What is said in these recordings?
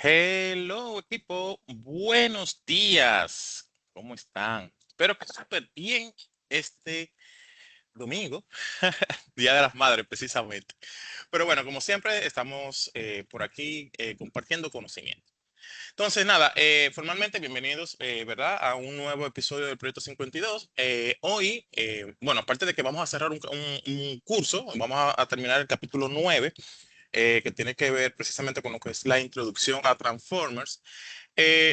Hello, equipo. Buenos días. ¿Cómo están? Espero que súper bien este domingo, Día de las Madres, precisamente. Pero bueno, como siempre, estamos por aquí compartiendo conocimiento. Entonces, nada, formalmente bienvenidos, ¿verdad? A un nuevo episodio del Proyecto 52. Hoy, bueno, aparte de que vamos a cerrar un curso, vamos a terminar el capítulo 9, que tiene que ver precisamente con lo que es la introducción a Transformers.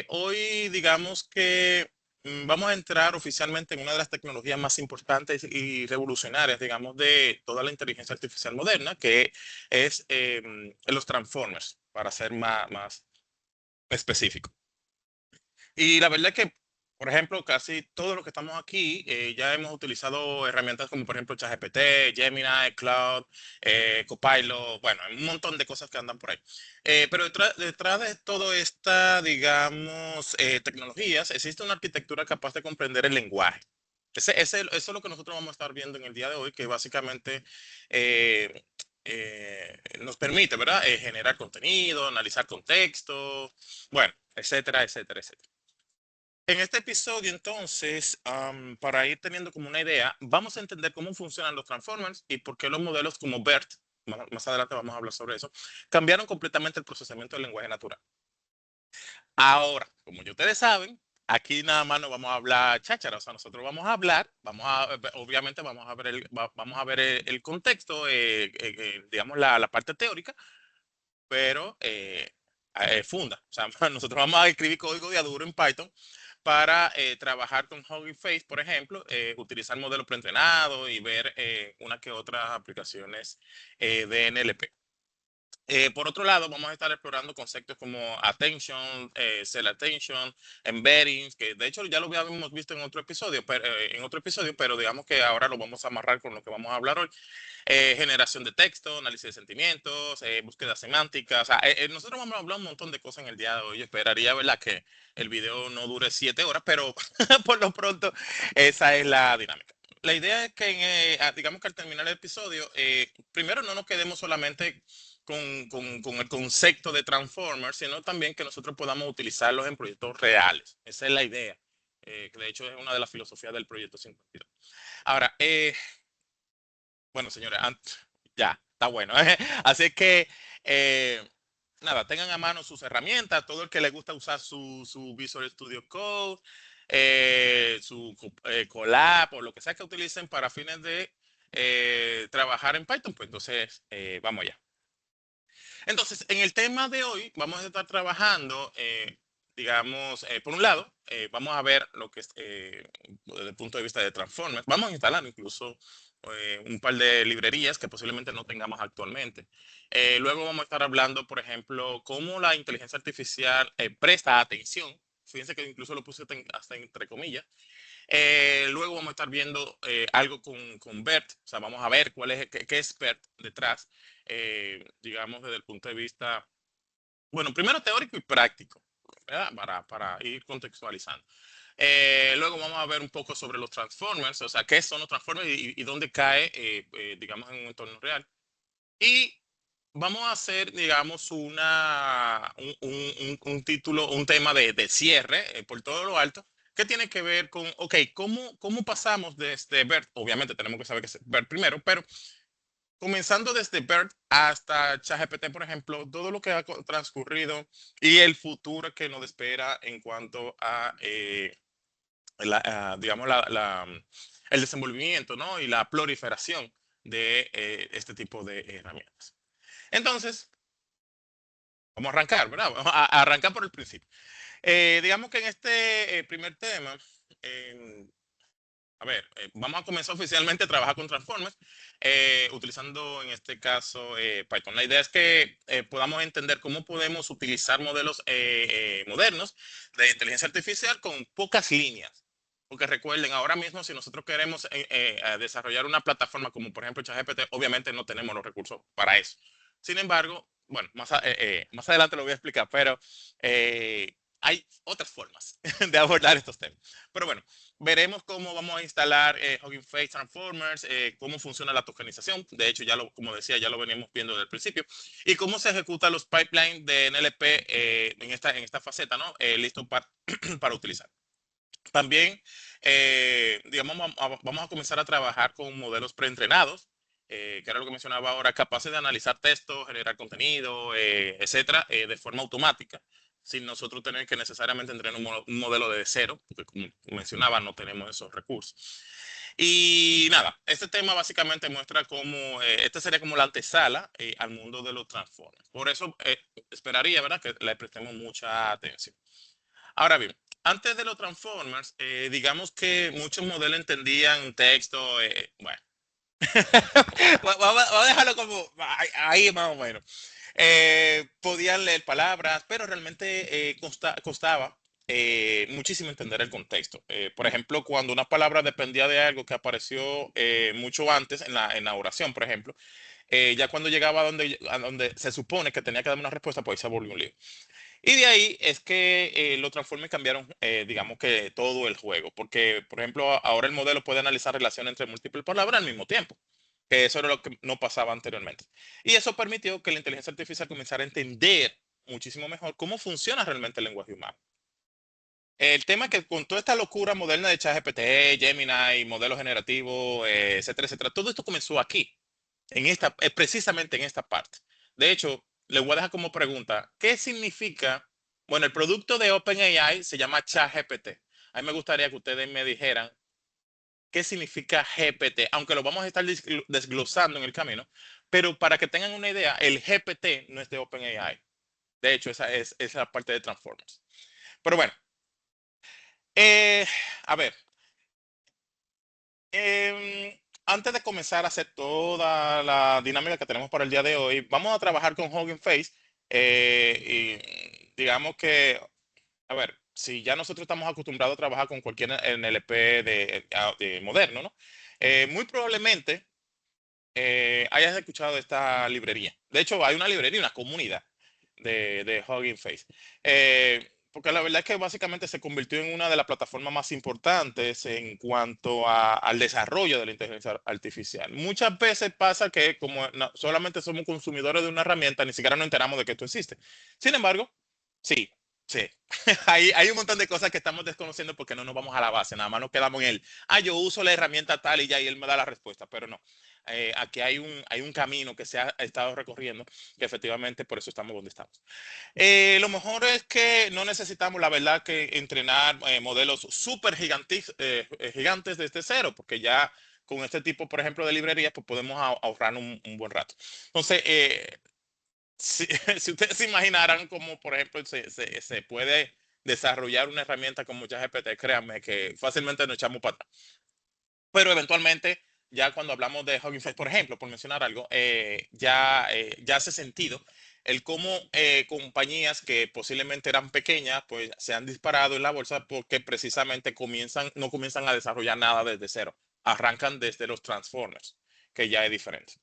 Hoy digamos que vamos a entrar oficialmente en una de las tecnologías más importantes y revolucionarias, digamos, de toda la inteligencia artificial moderna, que es los Transformers, para ser más específico. Y la verdad es que, por ejemplo, casi todos los que estamos aquí ya hemos utilizado herramientas como, por ejemplo, ChatGPT, Gemini, Cloud, Copilot, bueno, hay un montón de cosas que andan por ahí. Pero detrás de toda esta, digamos, tecnologías, existe una arquitectura capaz de comprender el lenguaje. Eso es lo que nosotros vamos a estar viendo en el día de hoy, que básicamente nos permite, ¿verdad? Generar contenido, analizar contexto, bueno, etcétera, etcétera, etcétera. En este episodio, entonces, para ir teniendo como una idea, vamos a entender cómo funcionan los Transformers y por qué los modelos como BERT, más adelante vamos a hablar sobre eso, cambiaron completamente el procesamiento del lenguaje natural. Ahora, como ya ustedes saben, aquí nada más no vamos a hablar cháchara, o sea, nosotros vamos a hablar, obviamente vamos a ver el contexto, digamos la parte teórica, pero funda. O sea, nosotros vamos a escribir código de Aduro en Python para trabajar con Hugging Face, por ejemplo, utilizar modelos preentrenados y ver una que otras aplicaciones de NLP. Por otro lado, vamos a estar explorando conceptos como attention, cell attention, embeddings, que de hecho ya lo habíamos visto en otro episodio, pero digamos que ahora lo vamos a amarrar con lo que vamos a hablar hoy. Generación de texto, análisis de sentimientos, búsqueda semántica. O sea, nosotros vamos a hablar un montón de cosas en el día de hoy. Esperaría, ¿verdad?, que el video no dure 7 horas, pero por lo pronto esa es la dinámica. La idea es que, digamos que al terminar el episodio, primero no nos quedemos solamente con el concepto de Transformers, sino también que nosotros podamos utilizarlos en proyectos reales. Esa es la idea, que de hecho es una de las filosofías del proyecto 52. Ahora, bueno, señores, ya, está bueno. Así que, eh, nada, tengan a mano sus herramientas, todo el que le gusta usar su Visual Studio Code, Colab o lo que sea que utilicen para fines de trabajar en Python, pues entonces vamos allá. Entonces, en el tema de hoy vamos a estar trabajando, digamos, por un lado, vamos a ver lo que es desde el punto de vista de Transformers. Vamos a instalar incluso un par de librerías que posiblemente no tengamos actualmente. Luego vamos a estar hablando, por ejemplo, cómo la inteligencia artificial presta atención. Fíjense que incluso lo puse hasta entre comillas. Luego vamos a estar viendo algo con BERT, o sea, vamos a ver qué es BERT detrás, digamos, desde el punto de vista, bueno, primero teórico y práctico, ¿verdad? Para ir contextualizando. Luego vamos a ver un poco sobre los Transformers, o sea, qué son los Transformers y dónde cae, digamos, en un entorno real. Y vamos a hacer, digamos, un título, un tema de cierre por todo lo alto, que tiene que ver con, ok, ¿cómo pasamos desde BERT? Obviamente tenemos que saber qué es BERT primero, pero comenzando desde BERT hasta ChatGPT, por ejemplo, todo lo que ha transcurrido y el futuro que nos espera en cuanto a, digamos, el desenvolvimiento, ¿no? Y la proliferación de este tipo de herramientas. Entonces, vamos a arrancar, ¿verdad? Vamos a arrancar por el principio. Digamos que en este primer tema, eh, a ver, vamos a comenzar oficialmente a trabajar con Transformers, utilizando en este caso Python. La idea es que podamos entender cómo podemos utilizar modelos modernos de inteligencia artificial con pocas líneas. Porque recuerden, ahora mismo si nosotros queremos desarrollar una plataforma como por ejemplo ChatGPT, obviamente no tenemos los recursos para eso. Sin embargo, bueno, más adelante lo voy a explicar, pero hay otras formas de abordar estos temas. Pero bueno, veremos cómo vamos a instalar Hugging Face Transformers, cómo funciona la tokenización. De hecho, como decía, ya lo veníamos viendo desde el principio. Y cómo se ejecutan los pipelines de NLP en esta faceta, ¿no? Listo para utilizar. También, digamos, vamos a comenzar a trabajar con modelos preentrenados, que era lo que mencionaba ahora, capaces de analizar textos, generar contenido, etcétera, de forma automática, sin nosotros tener que necesariamente entrenar un modelo de cero, porque como mencionaba, no tenemos esos recursos. Y nada, este tema básicamente muestra cómo, este sería como la antesala al mundo de los transformers. Por eso esperaría, ¿verdad?, que le prestemos mucha atención. Ahora bien, antes de los Transformers, digamos que muchos modelos entendían texto, bueno, vamos a dejarlo como ahí más o menos. Podían leer palabras, pero realmente costaba muchísimo entender el contexto. Por ejemplo, cuando una palabra dependía de algo que apareció mucho antes en la oración, por ejemplo, ya cuando llegaba a donde se supone que tenía que dar una respuesta, pues ahí se volvió un lío. Y de ahí es que los Transformers cambiaron, digamos que todo el juego, porque, por ejemplo, ahora el modelo puede analizar relaciones entre múltiples palabras al mismo tiempo, que eso era lo que no pasaba anteriormente. Y eso permitió que la inteligencia artificial comenzara a entender muchísimo mejor cómo funciona realmente el lenguaje humano. El tema es que con toda esta locura moderna de ChatGPT, Gemini, modelos generativos, etcétera, etcétera, todo esto comenzó aquí, precisamente en esta parte. De hecho, le voy a dejar como pregunta, ¿qué significa? Bueno, el producto de OpenAI se llama ChatGPT. A mí me gustaría que ustedes me dijeran qué significa GPT, aunque lo vamos a estar desglosando en el camino, pero para que tengan una idea, el GPT no es de OpenAI. De hecho, esa es la parte de Transformers. Pero bueno, eh, a ver, antes de comenzar a hacer toda la dinámica que tenemos para el día de hoy, vamos a trabajar con Hugging Face. Y digamos que, a ver, si ya nosotros estamos acostumbrados a trabajar con cualquier NLP de moderno, ¿no? Muy probablemente hayas escuchado esta librería. De hecho, hay una librería, una comunidad de Hugging Face. Porque la verdad es que básicamente se convirtió en una de las plataformas más importantes en cuanto al desarrollo de la inteligencia artificial. Muchas veces pasa que como solamente somos consumidores de una herramienta, ni siquiera nos enteramos de que esto existe. Sin embargo, sí, sí. Hay un montón de cosas que estamos desconociendo porque no nos vamos a la base, nada más nos quedamos en el, yo uso la herramienta tal y ya, y él me da la respuesta, pero no. Aquí hay un camino que se ha estado recorriendo, que efectivamente por eso estamos donde estamos. Lo mejor es que no necesitamos, la verdad, que entrenar modelos súper gigantes desde cero, porque ya con este tipo, por ejemplo, de librerías, pues podemos ahorrar un buen rato. Entonces, si, si ustedes se imaginaran cómo, por ejemplo, se puede desarrollar una herramienta como ChatGPT, créanme que fácilmente nos echamos para atrás. Pero eventualmente, ya cuando hablamos de Hugging Face, por ejemplo, por mencionar algo, ya hace sentido el cómo compañías que posiblemente eran pequeñas, pues se han disparado en la bolsa porque precisamente no comienzan a desarrollar nada desde cero. Arrancan desde los Transformers, que ya es diferente.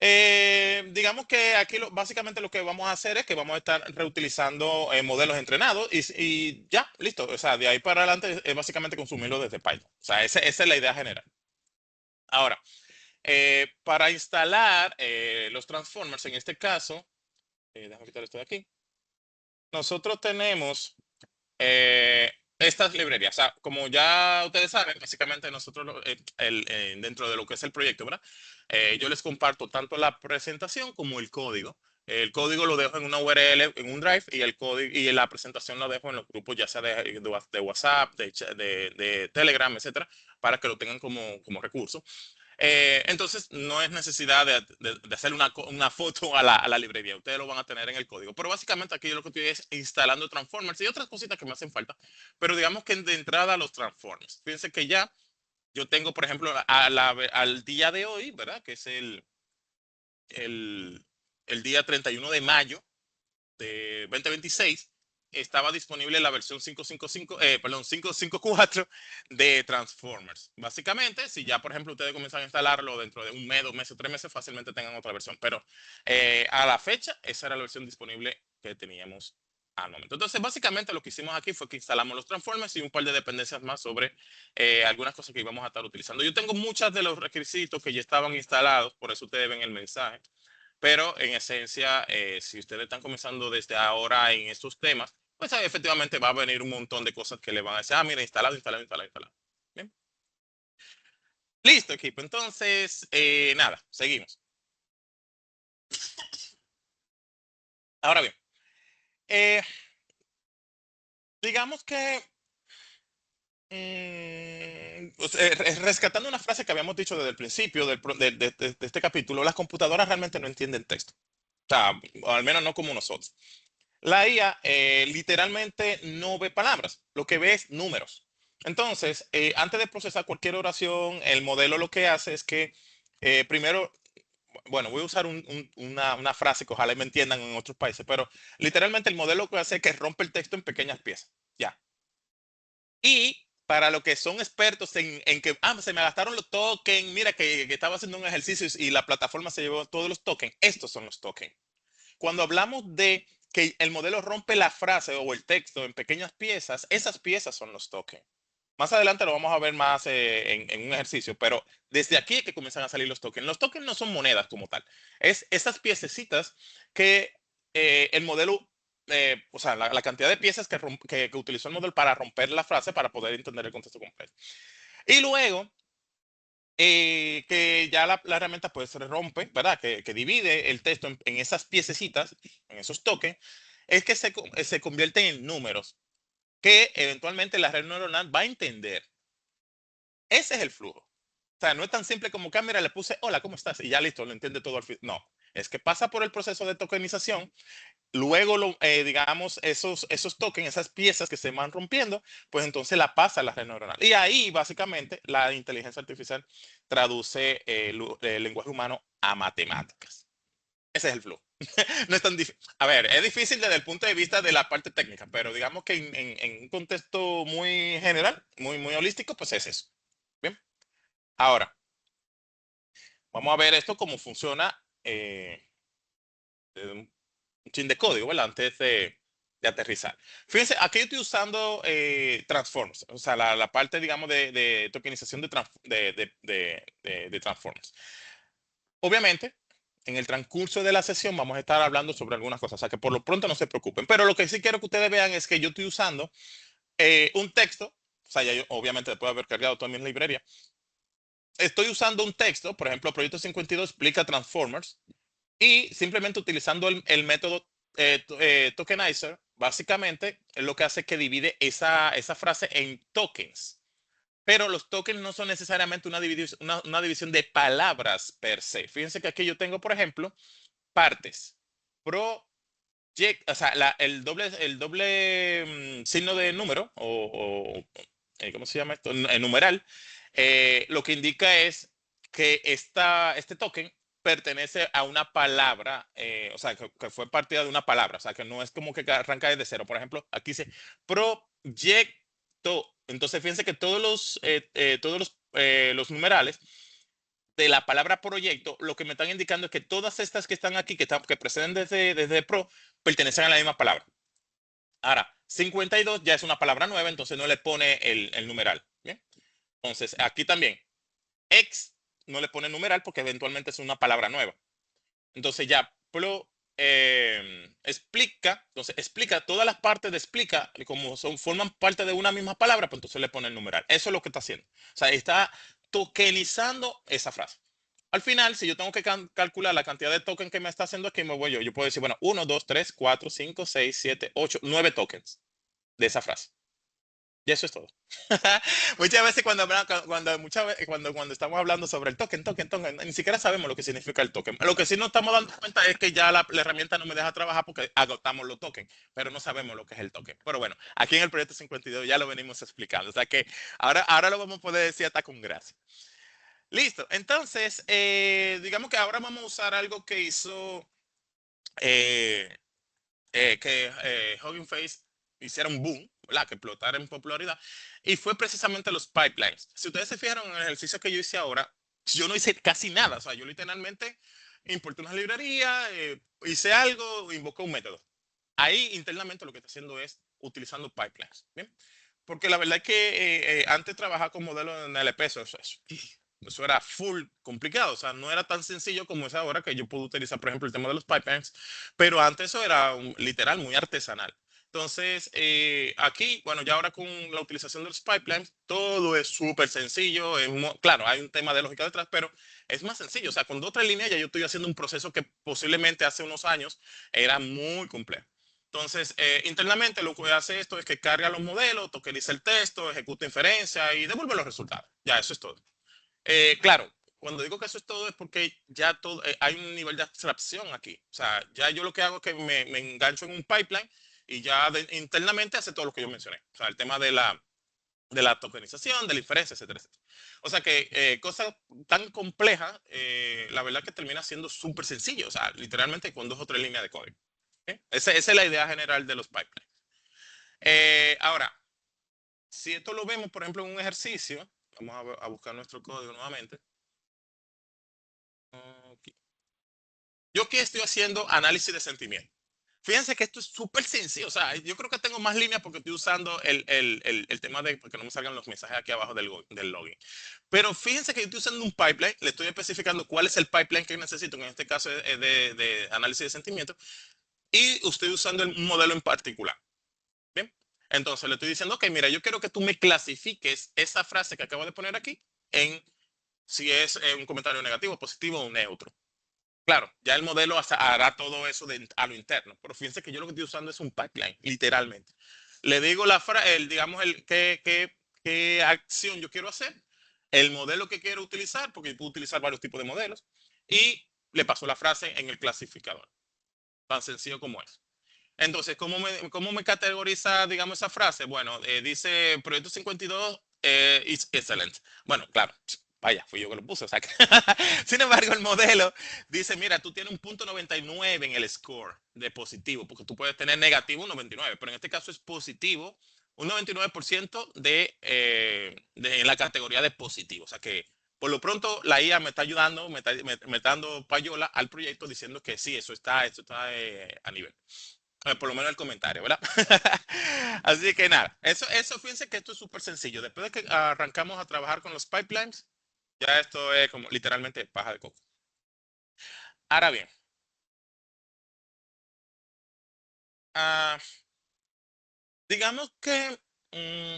Digamos que aquí básicamente lo que vamos a hacer es que vamos a estar reutilizando modelos entrenados y ya, listo. O sea, de ahí para adelante es básicamente consumirlo desde Python. O sea, esa es la idea general. Ahora, para instalar los transformers, en este caso, déjame quitar esto de aquí. Nosotros tenemos estas librerías. O sea, como ya ustedes saben, básicamente nosotros dentro de lo que es el proyecto, ¿verdad? Yo les comparto tanto la presentación como el código. El código lo dejo en una URL, en un drive, y el código y la presentación lo dejo en los grupos, ya sea de WhatsApp, de Telegram, etcétera, para que lo tengan como recurso. Entonces, no es necesidad de hacer una foto a la librería. Ustedes lo van a tener en el código. Pero básicamente aquí lo que estoy es instalando Transformers y otras cositas que me hacen falta. Pero digamos que de entrada los Transformers. Fíjense que ya yo tengo, por ejemplo, al día de hoy, ¿verdad? Que es el, el día 31 de mayo de 2026 estaba disponible la versión 555, perdón, 554 de Transformers. Básicamente, si ya, por ejemplo, ustedes comienzan a instalarlo dentro de un mes, 2 meses, 3 meses, fácilmente tengan otra versión. Pero a la fecha, esa era la versión disponible que teníamos al momento. Entonces, básicamente lo que hicimos aquí fue que instalamos los transformers y un par de dependencias más sobre algunas cosas que íbamos a estar utilizando. Yo tengo muchos de los requisitos que ya estaban instalados, por eso ustedes ven el mensaje. Pero en esencia, si ustedes están comenzando desde ahora en estos temas, pues efectivamente va a venir un montón de cosas que le van a decir, ah, mira, instalado, instalado, instalado, instalado. Bien. Listo, equipo. Entonces, nada, seguimos. Ahora bien, eh, digamos que o sea, rescatando una frase que habíamos dicho desde el principio de este capítulo, las computadoras realmente no entienden texto. O sea, o al menos no como nosotros. La IA literalmente no ve palabras, lo que ve es números. Entonces, antes de procesar cualquier oración, el modelo lo que hace es que primero, bueno, voy a usar una frase que ojalá me entiendan en otros países, pero literalmente el modelo lo que hace es que rompe el texto en pequeñas piezas. Ya. Y para los que son expertos en que, se me gastaron los tokens, mira que estaba haciendo un ejercicio y la plataforma se llevó todos los tokens, estos son los tokens. Cuando hablamos de que el modelo rompe la frase o el texto en pequeñas piezas, esas piezas son los tokens. Más adelante lo vamos a ver más en un ejercicio, pero desde aquí es que comienzan a salir los tokens. Los tokens no son monedas como tal, es esas piececitas que el modelo, o sea, la cantidad de piezas que utilizó el modelo para romper la frase para poder entender el contexto completo. Y luego que ya la herramienta pues se rompe, ¿verdad? Que divide el texto en esas piececitas, en esos tokens, es que se convierten en números que eventualmente la red neuronal va a entender. Ese es el flujo. O sea, no es tan simple como que, mira, le puse, hola, ¿cómo estás? Y ya listo, lo entiende todo al fin. No, es que pasa por el proceso de tokenización. Luego, digamos, esos tokens, esas piezas que se van rompiendo, pues entonces la pasa a la red neuronal. Y ahí, básicamente, la inteligencia artificial traduce el lenguaje humano a matemáticas. Ese es el flujo. No es tan difícil. A ver, es difícil desde el punto de vista de la parte técnica, pero digamos que en un contexto muy general, muy holístico, pues es eso. Bien. Ahora, vamos a ver esto cómo funciona un chin de código, ¿verdad? Antes de aterrizar. Fíjense, aquí estoy usando transforms, o sea, la parte, digamos, de tokenización de transforms. Obviamente, en el transcurso de la sesión vamos a estar hablando sobre algunas cosas, o sea, que por lo pronto no se preocupen. Pero lo que sí quiero que ustedes vean es que yo estoy usando un texto, o sea, ya yo, obviamente después de haber cargado toda mi librería, estoy usando un texto, por ejemplo, Proyecto 52 explica Transformers, y simplemente utilizando el método tokenizer, básicamente es lo que hace que divide esa frase en tokens. Pero los tokens no son necesariamente una división de palabras per se. Fíjense que aquí yo tengo, por ejemplo, partes. Project, o sea, el doble signo de número, ¿cómo se llama esto? El numeral, lo que indica es que este token pertenece a una palabra, o sea, que fue partida de una palabra, o sea, que no es como que arranca desde cero. Por ejemplo, aquí dice proyecto. Entonces, fíjense que los numerales de la palabra proyecto, lo que me están indicando es que todas estas que están aquí, que preceden desde pro, pertenecen a la misma palabra. Ahora, 52 ya es una palabra nueva, entonces no le pone el numeral. ¿Bien? Entonces, aquí también, ex no le pone numeral porque eventualmente es una palabra nueva. Entonces ya explica, entonces explica todas las partes de explica, como forman parte de una misma palabra, pues entonces le pone el numeral. Eso es lo que está haciendo. O sea, está tokenizando esa frase. Al final, si yo tengo que calcular la cantidad de tokens que me está haciendo aquí, me voy yo puedo decir, bueno, 1, 2, 3, 4, 5, 6, 7, 8, 9 tokens de esa frase. Y eso es todo. Muchas veces cuando estamos hablando sobre el token, ni siquiera sabemos lo que significa el token. Lo que sí nos estamos dando cuenta es que ya la herramienta no me deja trabajar porque agotamos los tokens, pero no sabemos lo que es el token. Pero bueno, aquí en el proyecto 52 ya lo venimos explicando. O sea que ahora lo vamos a poder decir hasta con gracia. Listo. Entonces, digamos que ahora vamos a usar algo que hizo eh, Hugging Face hiciera un boom, ¿verdad? Que explotara en popularidad. Y fue precisamente los pipelines. Si ustedes se fijaron en el ejercicio que yo hice ahora, yo no hice casi nada. O sea, yo literalmente importé una librería, hice algo, invoqué un método. Ahí internamente lo que está haciendo es utilizando pipelines. ¿Bien? Porque la verdad es que antes trabajar con modelos en NLP, eso era full complicado, o sea, no era tan sencillo como es ahora que yo puedo utilizar, por ejemplo, el tema de los pipelines, pero antes eso era literal muy artesanal. Entonces, aquí, bueno, ya ahora con la utilización de los pipelines, todo es súper sencillo. Claro, hay un tema de lógica detrás, pero es más sencillo. O sea, con dos o tres líneas ya yo estoy haciendo un proceso que posiblemente hace unos años era muy complejo. Entonces, internamente lo que hace esto es que carga los modelos, tokeniza el texto, ejecuta inferencia y devuelve los resultados. Ya, eso es todo. Claro, cuando digo que eso es todo es porque ya todo, hay un nivel de abstracción aquí. O sea, ya yo lo que hago es que me engancho en un pipeline y ya internamente hace todo lo que yo mencioné. O sea, el tema de la tokenización, de la inferencia, etcétera, etcétera. O sea que cosas tan complejas, la verdad que termina siendo súper sencillo. O sea, literalmente con dos o tres líneas de código. ¿Okay? Esa es la idea general de los pipelines. Ahora, si esto lo vemos, por ejemplo, en un ejercicio, vamos a buscar nuestro código nuevamente. Okay. Yo aquí estoy haciendo análisis de sentimiento. Fíjense que esto es súper sencillo. O sea, yo creo que tengo más líneas porque estoy usando el tema de que no me salgan los mensajes aquí abajo del login. Pero fíjense que yo estoy usando un pipeline, le estoy especificando cuál es el pipeline que necesito, en este caso es de análisis de sentimiento, y estoy usando un modelo en particular. Bien. Entonces le estoy diciendo, ok, mira, yo quiero que tú me clasifiques esa frase que acabo de poner aquí en si es un comentario negativo, positivo o neutro. Claro, ya el modelo hará todo eso a lo interno, pero fíjense que yo lo que estoy usando es un pipeline, literalmente. Le digo digamos, qué acción yo quiero hacer, el modelo que quiero utilizar, porque yo puedo utilizar varios tipos de modelos, y le paso la frase en el clasificador. Tan sencillo como es. Entonces, ¿cómo me categoriza, digamos, esa frase? Bueno, dice Proyecto 52 is excellent. Bueno, claro, vaya, fui yo que lo puse. O sea, sin embargo, el modelo dice, mira, tú tienes un punto 99 en el score de positivo, porque tú puedes tener negativo un 99, pero en este caso es positivo, un 99% en la categoría de positivo. O sea que, por lo pronto, la IA me está ayudando, me está dando payola al proyecto diciendo que sí, eso está a nivel por lo menos el comentario, ¿verdad? Así que nada, eso fíjense que esto es súper sencillo. Después de que arrancamos a trabajar con los pipelines, ya esto es como literalmente paja de coco. Ahora bien, ah, digamos que mm,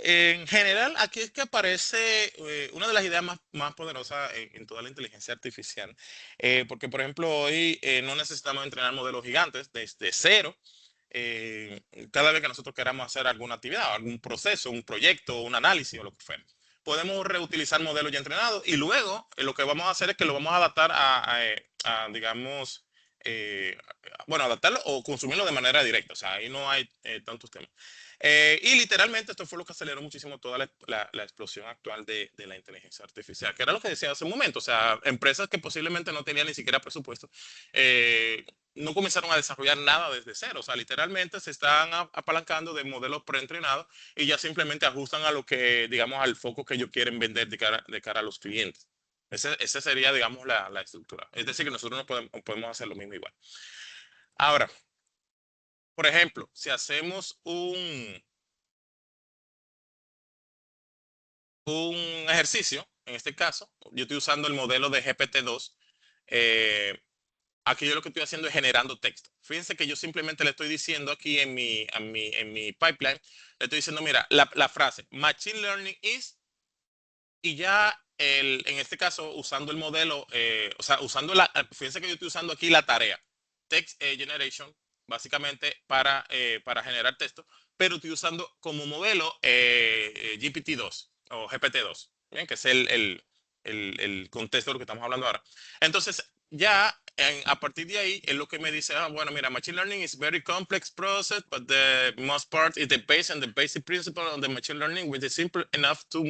en general aquí es que aparece una de las ideas más poderosas en toda la inteligencia artificial. Porque, por ejemplo, hoy no necesitamos entrenar modelos gigantes desde cero. eh, Cada vez que nosotros queramos hacer alguna actividad, algún proceso, un proyecto, un análisis o lo que fuera. Podemos reutilizar modelos ya entrenados y luego lo que vamos a hacer es que lo vamos a adaptar digamos, bueno, adaptarlo o consumirlo de manera directa. O sea, ahí no hay tantos temas. Y literalmente esto fue lo que aceleró muchísimo toda la explosión actual de la inteligencia artificial, que era lo que decía hace un momento. O sea, empresas que posiblemente no tenían ni siquiera presupuesto, no comenzaron a desarrollar nada desde cero. O sea, literalmente se están apalancando de modelos preentrenados y ya simplemente ajustan a lo que, digamos, al foco que ellos quieren vender de cara a los clientes. Esa sería, digamos, la estructura. Es decir, que nosotros no podemos hacer lo mismo igual. Ahora, por ejemplo, si hacemos un ejercicio, en este caso, yo estoy usando el modelo de GPT-2. Aquí yo lo que estoy haciendo es generando texto. Fíjense que yo simplemente le estoy diciendo aquí en mi pipeline, le estoy diciendo, mira, la frase Machine Learning is, y ya en este caso usando el modelo, o sea, fíjense que yo estoy usando aquí la tarea Text Generation, básicamente para generar texto, pero estoy usando como modelo GPT-2 o GPT-2, ¿bien? Que es el contexto de lo que estamos hablando ahora. Entonces, ya a partir de ahí es lo que me dice, bueno, mira, machine learning is very complex process, but the most part is the base and the basic principle of the machine learning, which is simple enough to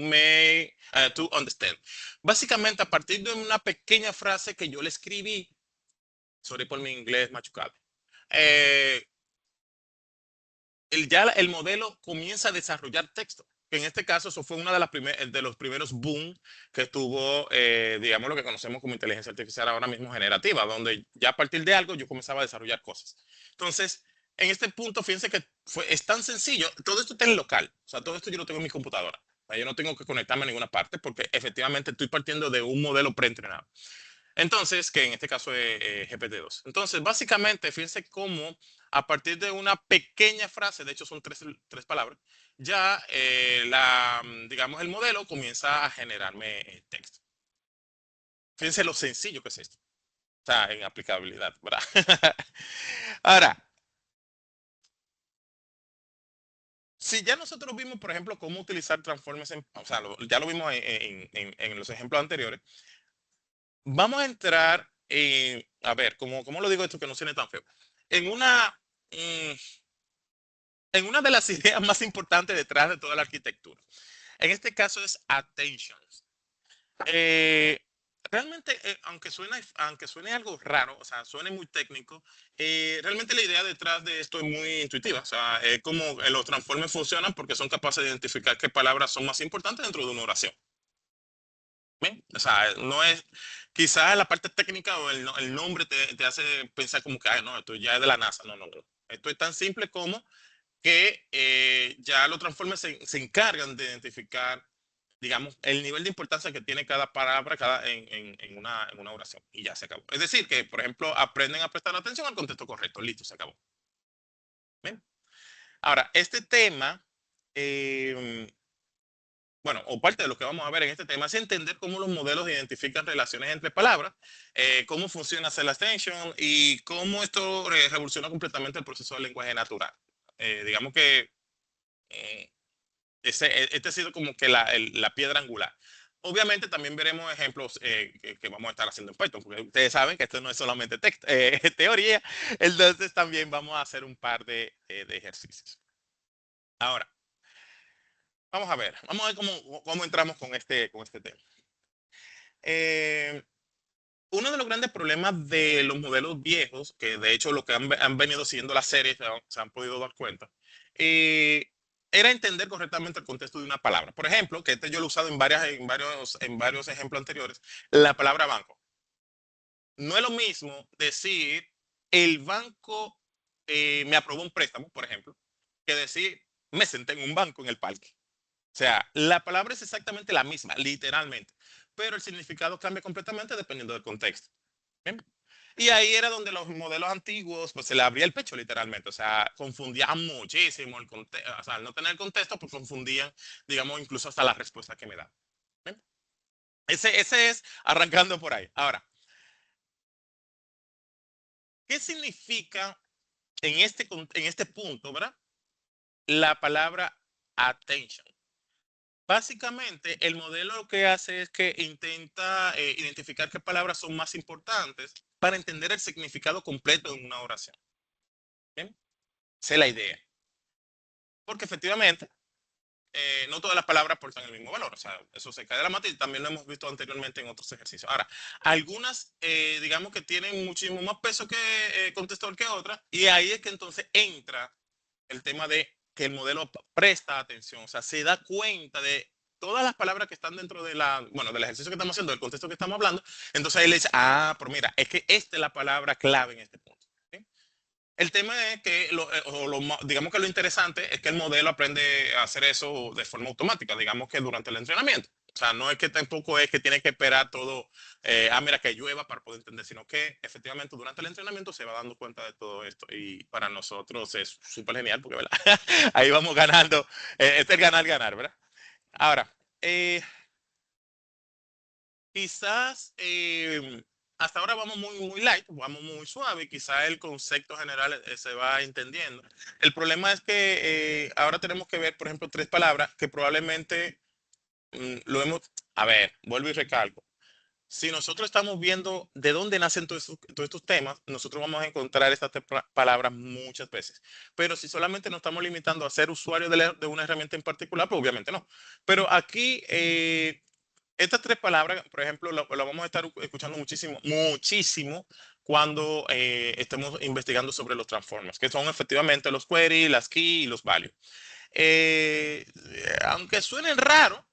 understand. Básicamente, a partir de una pequeña frase que yo le escribí, sorry por mi inglés machucado, ya el modelo comienza a desarrollar texto. que en este caso eso fue una de las de los primeros boom que tuvo, digamos, lo que conocemos como inteligencia artificial ahora mismo generativa, donde ya a partir de algo yo comenzaba a desarrollar cosas. Entonces, en este punto, fíjense que es tan sencillo, todo esto está en local, o sea, todo esto yo lo tengo en mi computadora. O sea, yo no tengo que conectarme a ninguna parte porque efectivamente estoy partiendo de un modelo preentrenado. Entonces, que en este caso es GPT-2. Entonces, básicamente, fíjense cómo a partir de una pequeña frase, de hecho son tres palabras, ya digamos, el modelo comienza a generarme texto. Fíjense lo sencillo que es esto. O sea, en aplicabilidad, ¿verdad? Ahora, si ya nosotros vimos, por ejemplo, cómo utilizar transformes, o sea, ya lo vimos en los ejemplos anteriores, vamos a entrar en, a ver, ¿cómo lo digo esto que no suene tan feo? En una, mm, en una de las ideas más importantes detrás de toda la arquitectura. En este caso es attentions. Eh, realmente, aunque suene algo raro, o sea, suene muy técnico, realmente la idea detrás de esto es muy intuitiva. O sea, es como los transformes funcionan porque son capaces de identificar qué palabras son más importantes dentro de una oración. ¿Bien? O sea, no es, quizás la parte técnica o el nombre te hace pensar como que, ay, no, esto ya es de la NASA. No, no, no. Esto es tan simple como que ya los transformes se encargan de identificar, digamos, el nivel de importancia que tiene cada palabra en una oración. Y ya se acabó. Es decir, que, por ejemplo, aprenden a prestar atención al contexto correcto. Listo, se acabó. ¿Bien? Ahora, este tema, eh, bueno, o parte de lo que vamos a ver en este tema es entender cómo los modelos identifican relaciones entre palabras, cómo funciona Cell Extension y cómo esto revoluciona completamente el proceso del lenguaje natural. Digamos que eh, este ha sido como que la piedra angular. Obviamente también veremos ejemplos que vamos a estar haciendo en Python, porque ustedes saben que esto no es solamente teoría, entonces también vamos a hacer un par de ejercicios. Ahora, vamos a ver cómo entramos con este tema. Eh, uno de los grandes problemas de los modelos viejos, que de hecho lo que han venido siguiendo las series se han podido dar cuenta, eh, era entender correctamente el contexto de una palabra. Por ejemplo, que este yo lo he usado en varios ejemplos anteriores, la palabra banco. No es lo mismo decir el banco me aprobó un préstamo, por ejemplo, que decir me senté en un banco en el parque. O sea, la palabra es exactamente la misma, literalmente, pero el significado cambia completamente dependiendo del contexto. ¿Bien? Y ahí era donde los modelos antiguos, pues se le abría el pecho literalmente, o sea, confundían muchísimo el contexto, o sea, al no tener contexto, pues confundían, digamos, incluso hasta la respuesta que me da. ¿Bien? Ese es arrancando por ahí. Ahora, ¿qué significa en este punto, ¿verdad? La palabra attention. Básicamente, el modelo lo que hace es que intenta identificar qué palabras son más importantes para entender el significado completo en una oración. ¿Bien? Esa es la idea. Porque efectivamente, no todas las palabras portan el mismo valor. O sea, eso se cae de la mata y también lo hemos visto anteriormente en otros ejercicios. Ahora, algunas, digamos que tienen muchísimo más peso que contestador que otras, y ahí es que entonces entra el tema de que el modelo presta atención, o sea, se da cuenta de todas las palabras que están dentro de bueno, del ejercicio que estamos haciendo, del contexto que estamos hablando, entonces ahí le dice, ah, pero mira, es que esta es la palabra clave en este punto. ¿Sí? El tema es que, digamos que lo interesante es que el modelo aprende a hacer eso de forma automática, digamos que durante el entrenamiento. O sea, no es que tampoco es que tiene que esperar todo, mira, que llueva para poder entender, sino que efectivamente durante el entrenamiento se va dando cuenta de todo esto. Y para nosotros es súper genial porque, ¿verdad? Ahí vamos ganando. Este es el ganar-ganar, ¿verdad? Ahora, eh, quizás hasta ahora vamos muy light, vamos muy suave, quizás el concepto general se va entendiendo. El problema es que ahora tenemos que ver, por ejemplo, tres palabras que probablemente lo hemos... A ver, vuelvo y recalco. Si nosotros estamos viendo de dónde nacen todos estos temas, nosotros vamos a encontrar estas palabras muchas veces. Pero si solamente nos estamos limitando a ser usuarios de una herramienta en particular, pues obviamente no. Pero aquí estas tres palabras, por ejemplo, lo vamos a estar escuchando muchísimo cuando estemos investigando sobre los transformers, que son efectivamente los query, las key y los value. aunque suenen raro,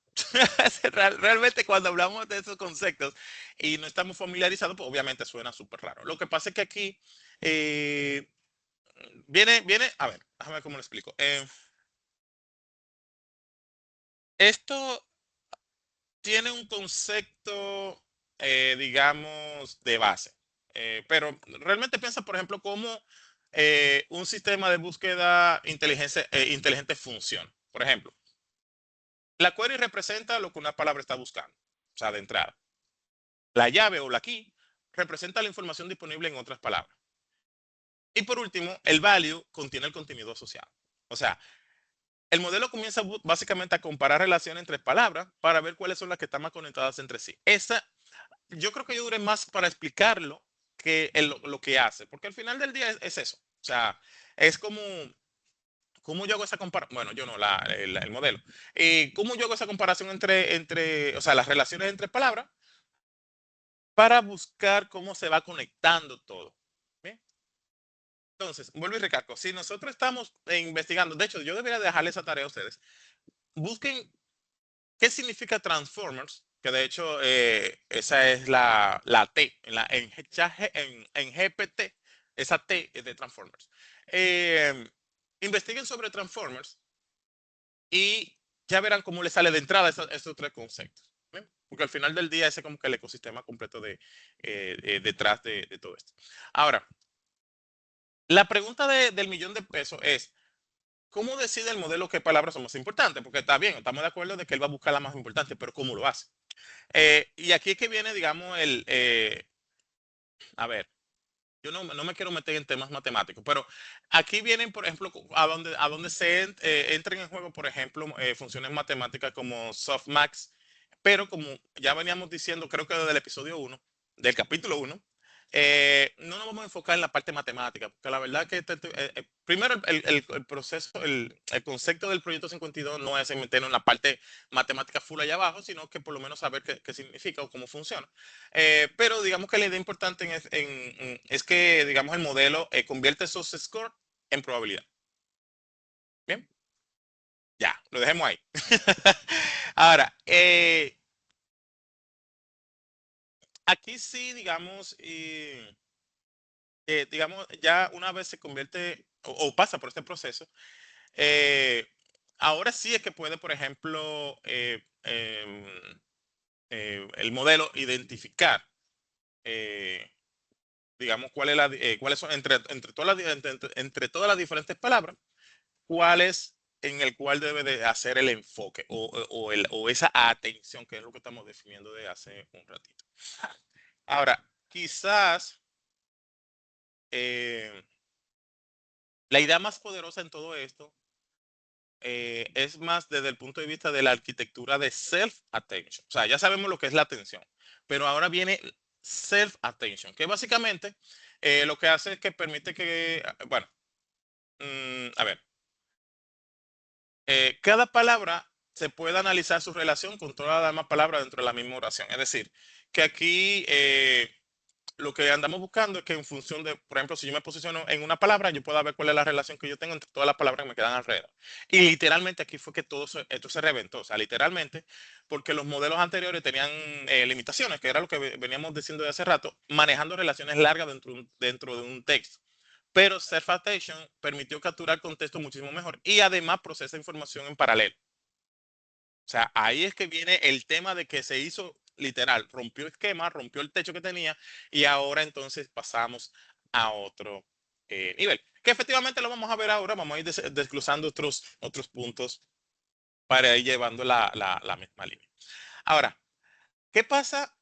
realmente cuando hablamos de esos conceptos y no estamos familiarizados, pues obviamente suena súper raro. Lo que pasa es que aquí eh, a ver, déjame ver cómo lo explico. Esto tiene un concepto, digamos, de base. Pero realmente piensa, por ejemplo, cómo un sistema de búsqueda inteligente funciona. Por ejemplo, la query representa lo que una palabra está buscando, o sea, de entrada. La llave o la key representa la información disponible en otras palabras. Y por último, el value contiene el contenido asociado. O sea, el modelo comienza básicamente a comparar relaciones entre palabras para ver cuáles son las que están más conectadas entre sí. Yo creo que yo duré más para explicarlo que lo que hace, porque al final del día es eso. O sea, es como, ¿cómo yo hago esa comparación? Bueno, yo no, el modelo. ¿Cómo yo hago esa comparación o sea, las relaciones entre palabras para buscar cómo se va conectando todo? ¿Bien? Entonces, vuelvo y recalco, si nosotros estamos investigando, de hecho, yo debería dejarle esa tarea a ustedes, busquen qué significa Transformers, que de hecho esa es la T, en GPT, esa T es de Transformers. Eh, Investiguen sobre Transformers y ya verán cómo les sale de entrada esos tres conceptos. ¿Bien? Porque al final del día ese es como que el ecosistema completo detrás de todo esto. Ahora, la pregunta del millón de pesos es, ¿cómo decide el modelo qué palabras son más importantes? Porque está bien, estamos de acuerdo de que él va a buscar la más importante, pero ¿cómo lo hace? Y aquí es que viene, digamos, a ver, yo no me quiero meter en temas matemáticos, pero aquí vienen, por ejemplo, a donde entran en juego, por ejemplo, funciones matemáticas como softmax, pero como ya veníamos diciendo, creo que desde el episodio uno del capítulo uno, no nos vamos a enfocar en la parte matemática, porque la verdad que primero el proceso, el concepto del proyecto 52 no es meternos en la parte matemática full allá abajo, sino que por lo menos saber qué significa o cómo funciona. Pero digamos que la idea importante es que, digamos, el modelo convierte esos scores en probabilidad. Bien, ya, lo dejemos ahí. Ahora, aquí sí, digamos, ya una vez se convierte o pasa por este proceso, eh, ahora sí es que puede, por ejemplo, el modelo identificar, eh, digamos, cuáles son entre todas las diferentes palabras, cuáles en el cual debe de hacer el enfoque o esa atención, que es lo que estamos definiendo de hace un ratito. Ahora, quizás eh, la idea más poderosa en todo esto es más desde el punto de vista de la arquitectura de self-attention. O sea, ya sabemos lo que es la atención, pero ahora viene self-attention, que básicamente lo que hace es que permite que, bueno, a ver, cada palabra se puede analizar su relación con todas las demás palabras dentro de la misma oración. Es decir, que aquí lo que andamos buscando es que en función de, por ejemplo, si yo me posiciono en una palabra, yo pueda ver cuál es la relación que yo tengo entre todas las palabras que me quedan alrededor. Y literalmente aquí fue que esto se reventó. O sea, literalmente, porque los modelos anteriores tenían limitaciones, que era lo que veníamos diciendo de hace rato, manejando relaciones largas dentro de un texto. Pero Self Attention permitió capturar contexto muchísimo mejor y además procesa información en paralelo. O sea, ahí es que viene el tema de que se hizo literal, rompió esquema, rompió el techo que tenía y ahora entonces pasamos a otro nivel. Que efectivamente lo vamos a ver ahora, vamos a ir desglosando otros puntos para ir llevando la misma línea. Ahora, ¿qué pasa?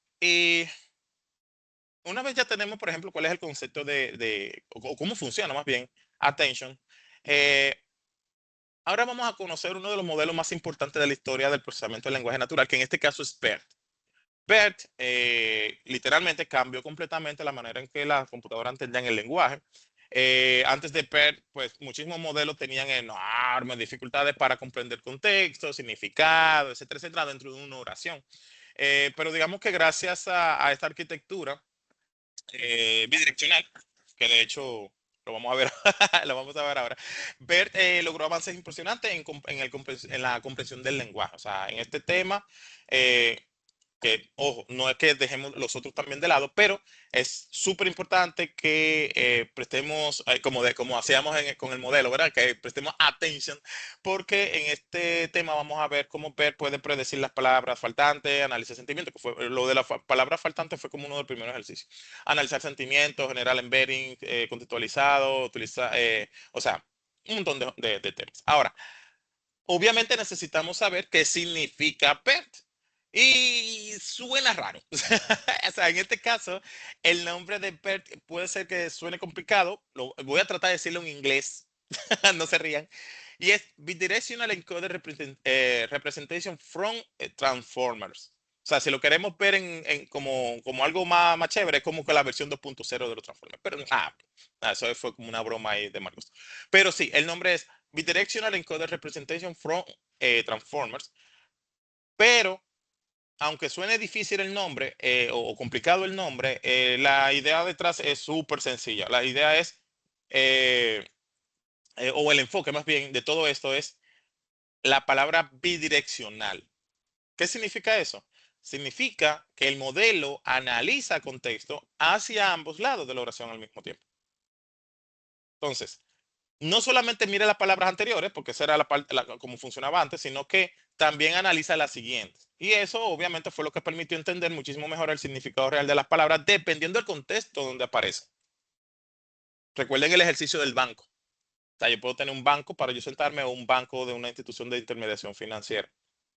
Una vez ya tenemos, por ejemplo, cuál es el concepto o cómo funciona más bien, attention. eh, Ahora vamos a conocer uno de los modelos más importantes de la historia del procesamiento del lenguaje natural, que en este caso es BERT. BERT literalmente cambió completamente la manera en que las computadoras entendían el lenguaje. Antes de BERT, pues muchísimos modelos tenían enormes dificultades para comprender contexto, significado, etcétera, etcétera, dentro de una oración. Pero digamos que gracias a esta arquitectura bidireccional, que de hecho lo vamos a ver, lo vamos a ver ahora. BERT logró avances impresionantes en la comprensión del lenguaje. O sea, en este tema, eh, que, ojo, no es que dejemos los otros también de lado, pero es súper importante que prestemos, como hacíamos con el modelo, ¿verdad? Que prestemos atención, porque en este tema vamos a ver cómo PER puede predecir las palabras faltantes, analizar sentimientos, que fue lo de la palabra faltante fue como uno de los primeros ejercicios. Analizar sentimientos, generar embedding contextualizado, o sea, un montón de temas. Ahora, obviamente necesitamos saber qué significa PERT. Y suena raro. O sea, en este caso, el nombre de PERT puede ser que suene complicado. Voy a tratar de decirlo en inglés. No se rían. Y es Bidirectional Encoder Representation from Transformers. O sea, si lo queremos ver como algo más chévere, es como que la versión 2.0 de los Transformers. Pero eso fue como una broma ahí de Marcos. Pero sí, el nombre es Bidirectional Encoder Representation from Transformers. Pero, aunque suene difícil el nombre o complicado el nombre, la idea detrás es súper sencilla. La idea es, eh, o el enfoque más bien de todo esto es la palabra bidireccional. ¿Qué significa eso? Significa que el modelo analiza contexto hacia ambos lados de la oración al mismo tiempo. Entonces, no solamente mira las palabras anteriores, porque esa era la parte como funcionaba antes, sino que también analiza las siguientes. Y eso obviamente fue lo que permitió entender muchísimo mejor el significado real de las palabras dependiendo del contexto donde aparece. Recuerden el ejercicio del banco. O sea, yo puedo tener un banco para yo sentarme o un banco de una institución de intermediación financiera.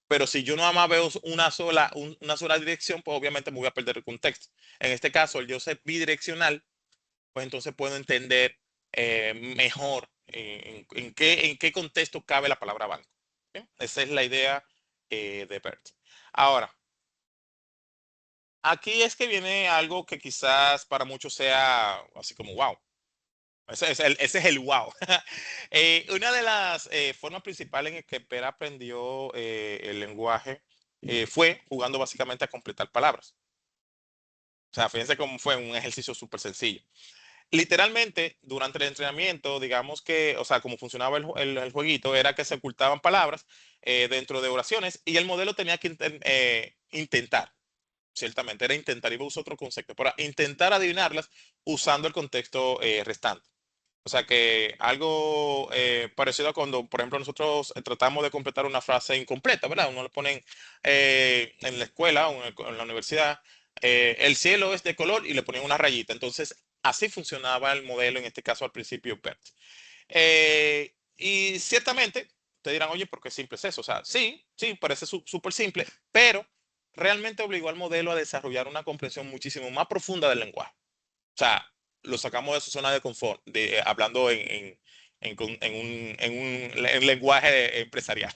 Pero si yo nada más veo una sola dirección, pues obviamente me voy a perder el contexto. En este caso, el yo ser bidireccional, pues entonces puedo entender mejor en qué contexto cabe la palabra banco. ¿Bien? Esa es la idea de BERT. Ahora, aquí es que viene algo que quizás para muchos sea así como wow. Ese es el wow. Una de las formas principales en que Per aprendió el lenguaje fue jugando básicamente a completar palabras. O sea, fíjense cómo fue un ejercicio súper sencillo. Literalmente, durante el entrenamiento, digamos que, o sea, como funcionaba el jueguito, era que se ocultaban palabras dentro de oraciones y el modelo tenía que intentar, ciertamente, era intentar, iba a usar otro concepto, para intentar adivinarlas usando el contexto restante. O sea que algo parecido a cuando, por ejemplo, nosotros tratamos de completar una frase incompleta, ¿verdad? Uno le ponen en la escuela o en la universidad, el cielo es de color y le ponen una rayita. Entonces, así funcionaba el modelo, en este caso al principio PERT. Y ciertamente, te dirán, oye, ¿por qué simple es eso? O sea, sí, sí, parece súper simple, pero realmente obligó al modelo a desarrollar una comprensión muchísimo más profunda del lenguaje. O sea, lo sacamos de su zona de confort, hablando en un lenguaje empresarial.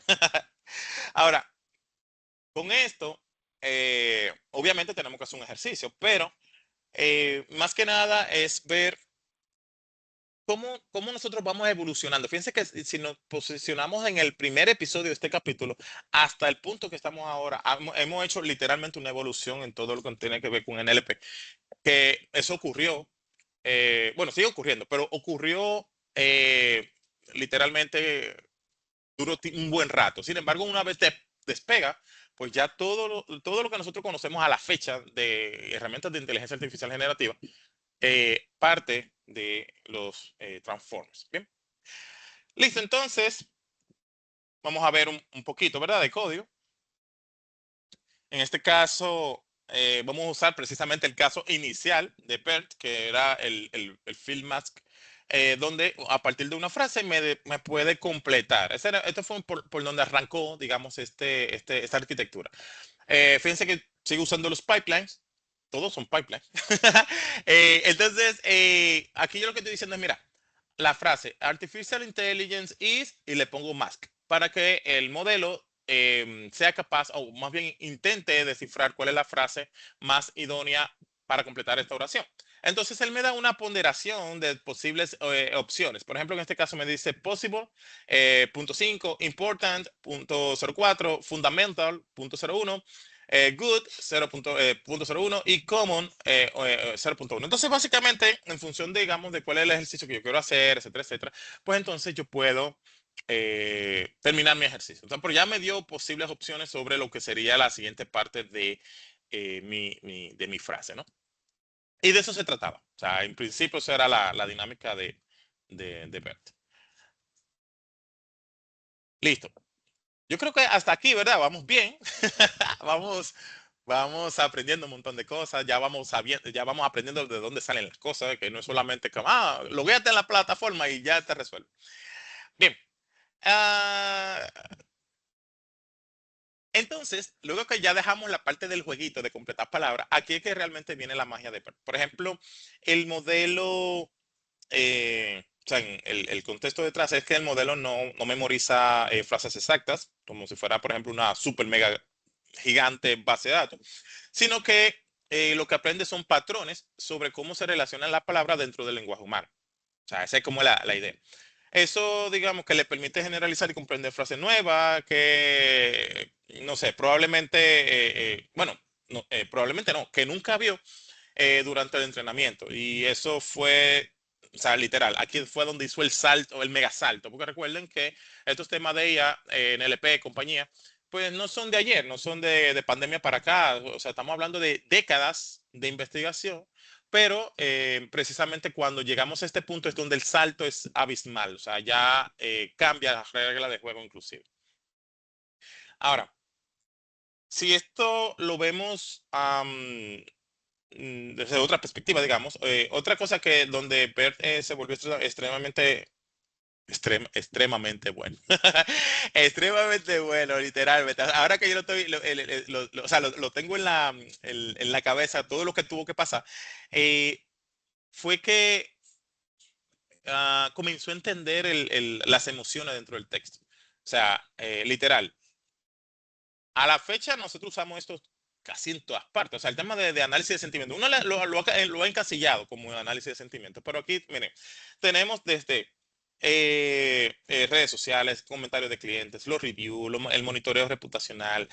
Ahora, con esto, obviamente tenemos que hacer un ejercicio, pero más que nada es ver cómo nosotros vamos evolucionando. Fíjense que si nos posicionamos en el primer episodio de este capítulo, hasta el punto que estamos ahora, hemos hecho literalmente una evolución en todo lo que tiene que ver con NLP, que eso ocurrió bueno, sigue ocurriendo, pero ocurrió literalmente duró un buen rato. Sin embargo, una vez despega, pues ya todo lo que nosotros conocemos a la fecha de herramientas de inteligencia artificial generativa parte de los transformers. Bien, listo. Entonces, vamos a ver un poquito, ¿verdad? De código. En este caso, vamos a usar precisamente el caso inicial de PERT, que era el field mask, donde a partir de una frase me puede completar. Este fue por donde arrancó, digamos, esta arquitectura. Fíjense que sigo usando los pipelines. Todos son pipelines. Entonces, aquí yo lo que estoy diciendo es, mira, la frase Artificial Intelligence is, y le pongo mask, para que el modelo sea capaz, o más bien intente descifrar cuál es la frase más idónea para completar esta oración. Entonces él me da una ponderación de posibles opciones. Por ejemplo, en este caso me dice possible, punto 5, important, punto 04, fundamental, punto 01, good 0.01 y common 0.1. Entonces, básicamente, en función, digamos, de cuál es el ejercicio que yo quiero hacer, etcétera, etcétera, pues entonces yo puedo terminar mi ejercicio. Entonces, pero ya me dio posibles opciones sobre lo que sería la siguiente parte de, de mi frase, ¿no? Y de eso se trataba. O sea, en principio esa era la dinámica de BERT. Listo. Yo creo que hasta aquí, ¿verdad? Vamos bien. Vamos, vamos aprendiendo un montón de cosas. Ya vamos aprendiendo de dónde salen las cosas, que no es solamente como, loguéate en la plataforma y ya te resuelve. Bien. ah, entonces, luego que ya dejamos la parte del jueguito de completar palabras, aquí es que realmente viene la magia de BERT. Por ejemplo, el modelo o sea, el contexto detrás es que el modelo no memoriza frases exactas, como si fuera, por ejemplo, una super mega gigante base de datos, sino que lo que aprende son patrones sobre cómo se relacionan las palabras dentro del lenguaje humano. O sea, esa es como la idea. Eso, digamos, que le permite generalizar y comprender frases nuevas que, no sé, probablemente, bueno, no, probablemente no, que nunca vio durante el entrenamiento. Y eso fue, o sea, literal, aquí fue donde hizo el salto, el mega salto, porque recuerden que estos temas de IA, NLP, compañía, pues no son de ayer, no son de pandemia para acá, o sea, estamos hablando de décadas de investigación, pero precisamente cuando llegamos a este punto es donde el salto es abismal, o sea, ya cambia la regla de juego inclusive. Ahora, si esto lo vemos desde otra perspectiva, digamos. Otra cosa que donde Bert se volvió extremadamente, extremadamente bueno. Extremadamente bueno, literalmente. Ahora que yo lo estoy, o sea, lo tengo en la cabeza, todo lo que tuvo que pasar, eh, fue que comenzó a entender las emociones dentro del texto. O sea, literal. A la fecha nosotros usamos esto casi en todas partes. O sea, el tema de análisis de sentimientos. Uno lo ha encasillado como análisis de sentimientos, pero aquí, miren, tenemos desde redes sociales, comentarios de clientes, los reviews, el monitoreo reputacional,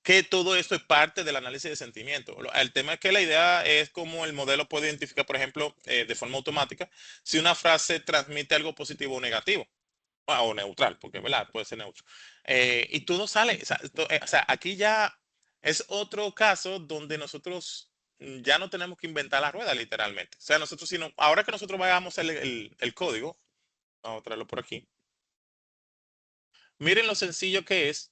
que todo esto es parte del análisis de sentimientos. El tema es que la idea es cómo el modelo puede identificar, por ejemplo, de forma automática, si una frase transmite algo positivo o negativo o neutral, porque ¿verdad? Puede ser neutro. Y todo sale, o sea, aquí ya es otro caso donde nosotros ya no tenemos que inventar la rueda, literalmente. O sea, nosotros, sino, ahora que nosotros vayamos el código, vamos a traerlo por aquí, miren lo sencillo que es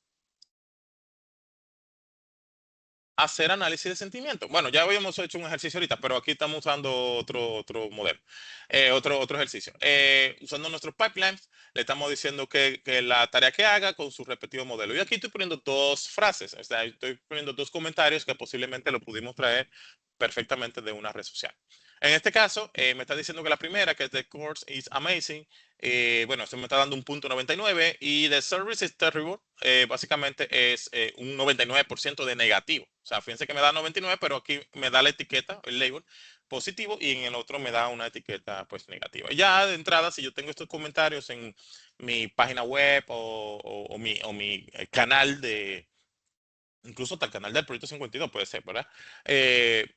hacer análisis de sentimiento. Bueno, ya habíamos hecho un ejercicio ahorita, pero aquí estamos usando otro modelo, otro ejercicio. Usando nuestros pipelines, le estamos diciendo que la tarea que haga con su repetido modelo. Y aquí estoy poniendo dos frases, o sea, estoy poniendo dos comentarios que posiblemente lo pudimos traer perfectamente de una red social. En este caso, me está diciendo que la primera, que es The course is amazing, bueno, esto me está dando un punto 99 y The service is terrible, básicamente es un 99% de negativo. O sea, fíjense que me da 99, pero aquí me da la etiqueta, el label positivo y en el otro me da una etiqueta pues negativa. Ya de entrada, si yo tengo estos comentarios en mi página web o mi canal de, incluso hasta el canal del Proyecto 52 puede ser, ¿verdad?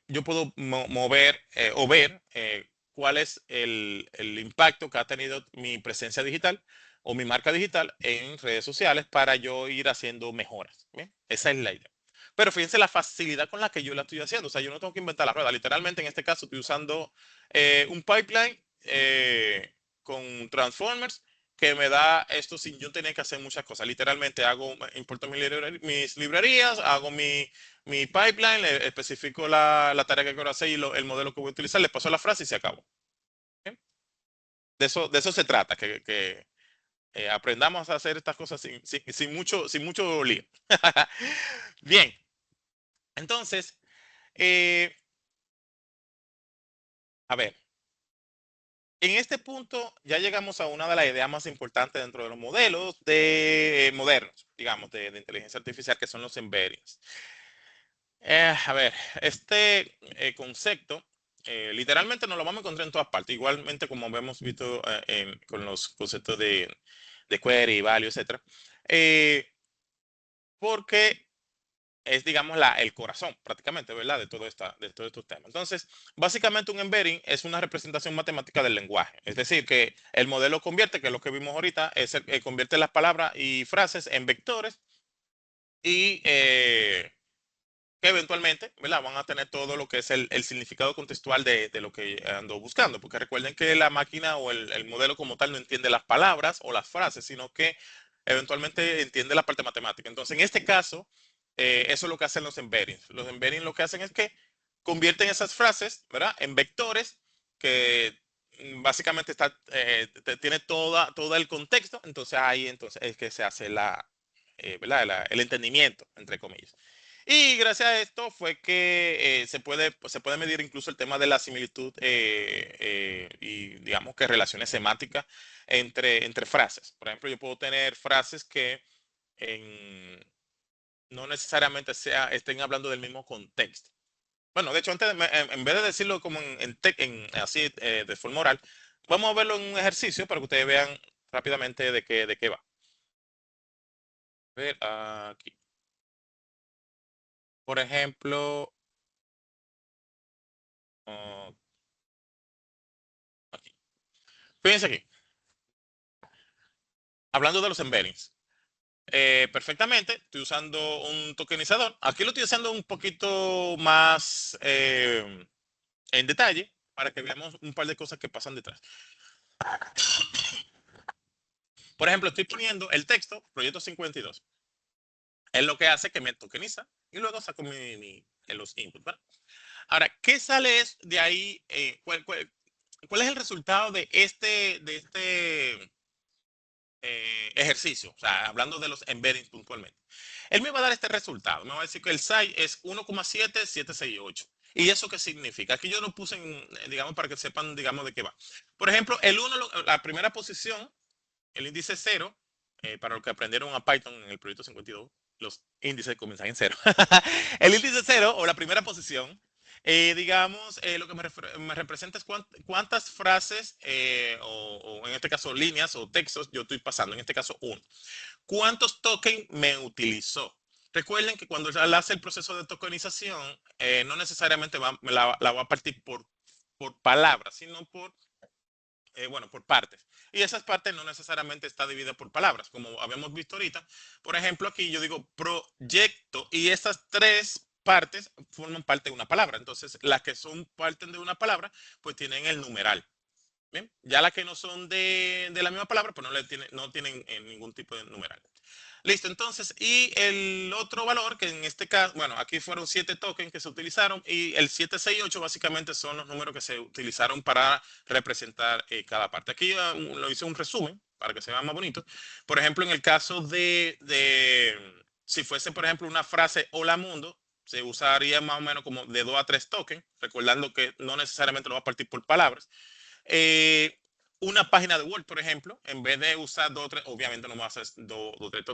Yo puedo mover o ver cuál es el impacto que ha tenido mi presencia digital o mi marca digital en redes sociales para yo ir haciendo mejoras. ¿Bien? Esa es la idea. Pero fíjense la facilidad con la que yo la estoy haciendo. O sea, yo no tengo que inventar la rueda. Literalmente en este caso estoy usando un pipeline con Transformers que me da esto sin yo tener que hacer muchas cosas. Literalmente importo mis librerías, hago mi pipeline, le especifico la tarea que quiero hacer y el modelo que voy a utilizar, le paso la frase y se acabó. ¿Bien? De eso se trata, que aprendamos a hacer estas cosas sin mucho lío. Bien, entonces, eh, a ver, en este punto ya llegamos a una de las ideas más importantes dentro de los modelos modernos, digamos, de inteligencia artificial, que son los embeddings. A ver, este concepto literalmente nos lo vamos a encontrar en todas partes, igualmente como hemos visto con los conceptos de query, value, etcétera. Porque es, digamos, el corazón prácticamente, ¿verdad? De todos estos temas. Entonces, básicamente un embedding es una representación matemática del lenguaje. Es decir, que el modelo convierte, que es lo que vimos ahorita, convierte las palabras y frases en vectores y que eventualmente, ¿verdad? Van a tener todo lo que es el significado contextual de lo que ando buscando. Porque recuerden que la máquina o el modelo como tal no entiende las palabras o las frases, sino que eventualmente entiende la parte matemática. Entonces, en este caso, eso es lo que hacen los embeddings. Los embeddings lo que hacen es que convierten esas frases, ¿verdad? En vectores que básicamente tiene todo el contexto. Entonces, ahí entonces es que se hace ¿verdad? El entendimiento, entre comillas. Y gracias a esto fue que se puede medir incluso el tema de la similitud y digamos que relaciones semánticas entre frases. Por ejemplo, yo puedo tener frases que en- no necesariamente estén hablando del mismo contexto. Bueno, de hecho, en vez de decirlo como así de forma oral, vamos a verlo en un ejercicio para que ustedes vean rápidamente de qué va. A ver, aquí. Por ejemplo, ah, aquí. Fíjense aquí, hablando de los embeddings. Perfectamente, estoy usando un tokenizador. Aquí lo estoy usando un poquito más en detalle para que veamos un par de cosas que pasan detrás. Por ejemplo, estoy poniendo el texto, proyecto 52. Es lo que hace que me tokeniza y luego saco los inputs, ¿vale? Ahora, ¿qué sale de ahí? ¿Cuál es el resultado de este ejercicio? O sea, hablando de los embeddings puntualmente. Él me va a dar este resultado. Me va a decir que el SAI es 1,7768. ¿Y eso qué significa? Aquí yo lo puse, digamos, para que sepan, digamos, de qué va. Por ejemplo, el 1, la primera posición, el índice 0, para los que aprendieron a Python en el proyecto 52, los índices comienzan en 0. El índice 0 o la primera posición, digamos, lo que me representa es cuántas frases o en este caso líneas o textos yo estoy pasando, en este caso 1. ¿Cuántos tokens me utilizó? Recuerden que cuando él hace el proceso de tokenización, no necesariamente la va a partir por palabras, sino bueno, por partes. Y esas partes no necesariamente está dividida por palabras, como habíamos visto ahorita. Por ejemplo, aquí yo digo proyecto y esas tres partes forman parte de una palabra. Entonces, las que son parte de una palabra, pues tienen el numeral. ¿Bien? Ya las que no son de la misma palabra, pues no tienen ningún tipo de numeral. Listo, entonces, y el otro valor, que en este caso, bueno, aquí fueron 7 tokens que se utilizaron y el 768 básicamente son los números que se utilizaron para representar cada parte. Aquí lo hice un resumen para que se vea más bonito. Por ejemplo, en el caso si fuese, por ejemplo, una frase hola mundo, se usaría más o menos como de 2 a 3 tokens, recordando que no necesariamente lo va a partir por palabras. Eh, una página de Word, por ejemplo, en vez de usar dos o tres, obviamente no va a hacer dos o tres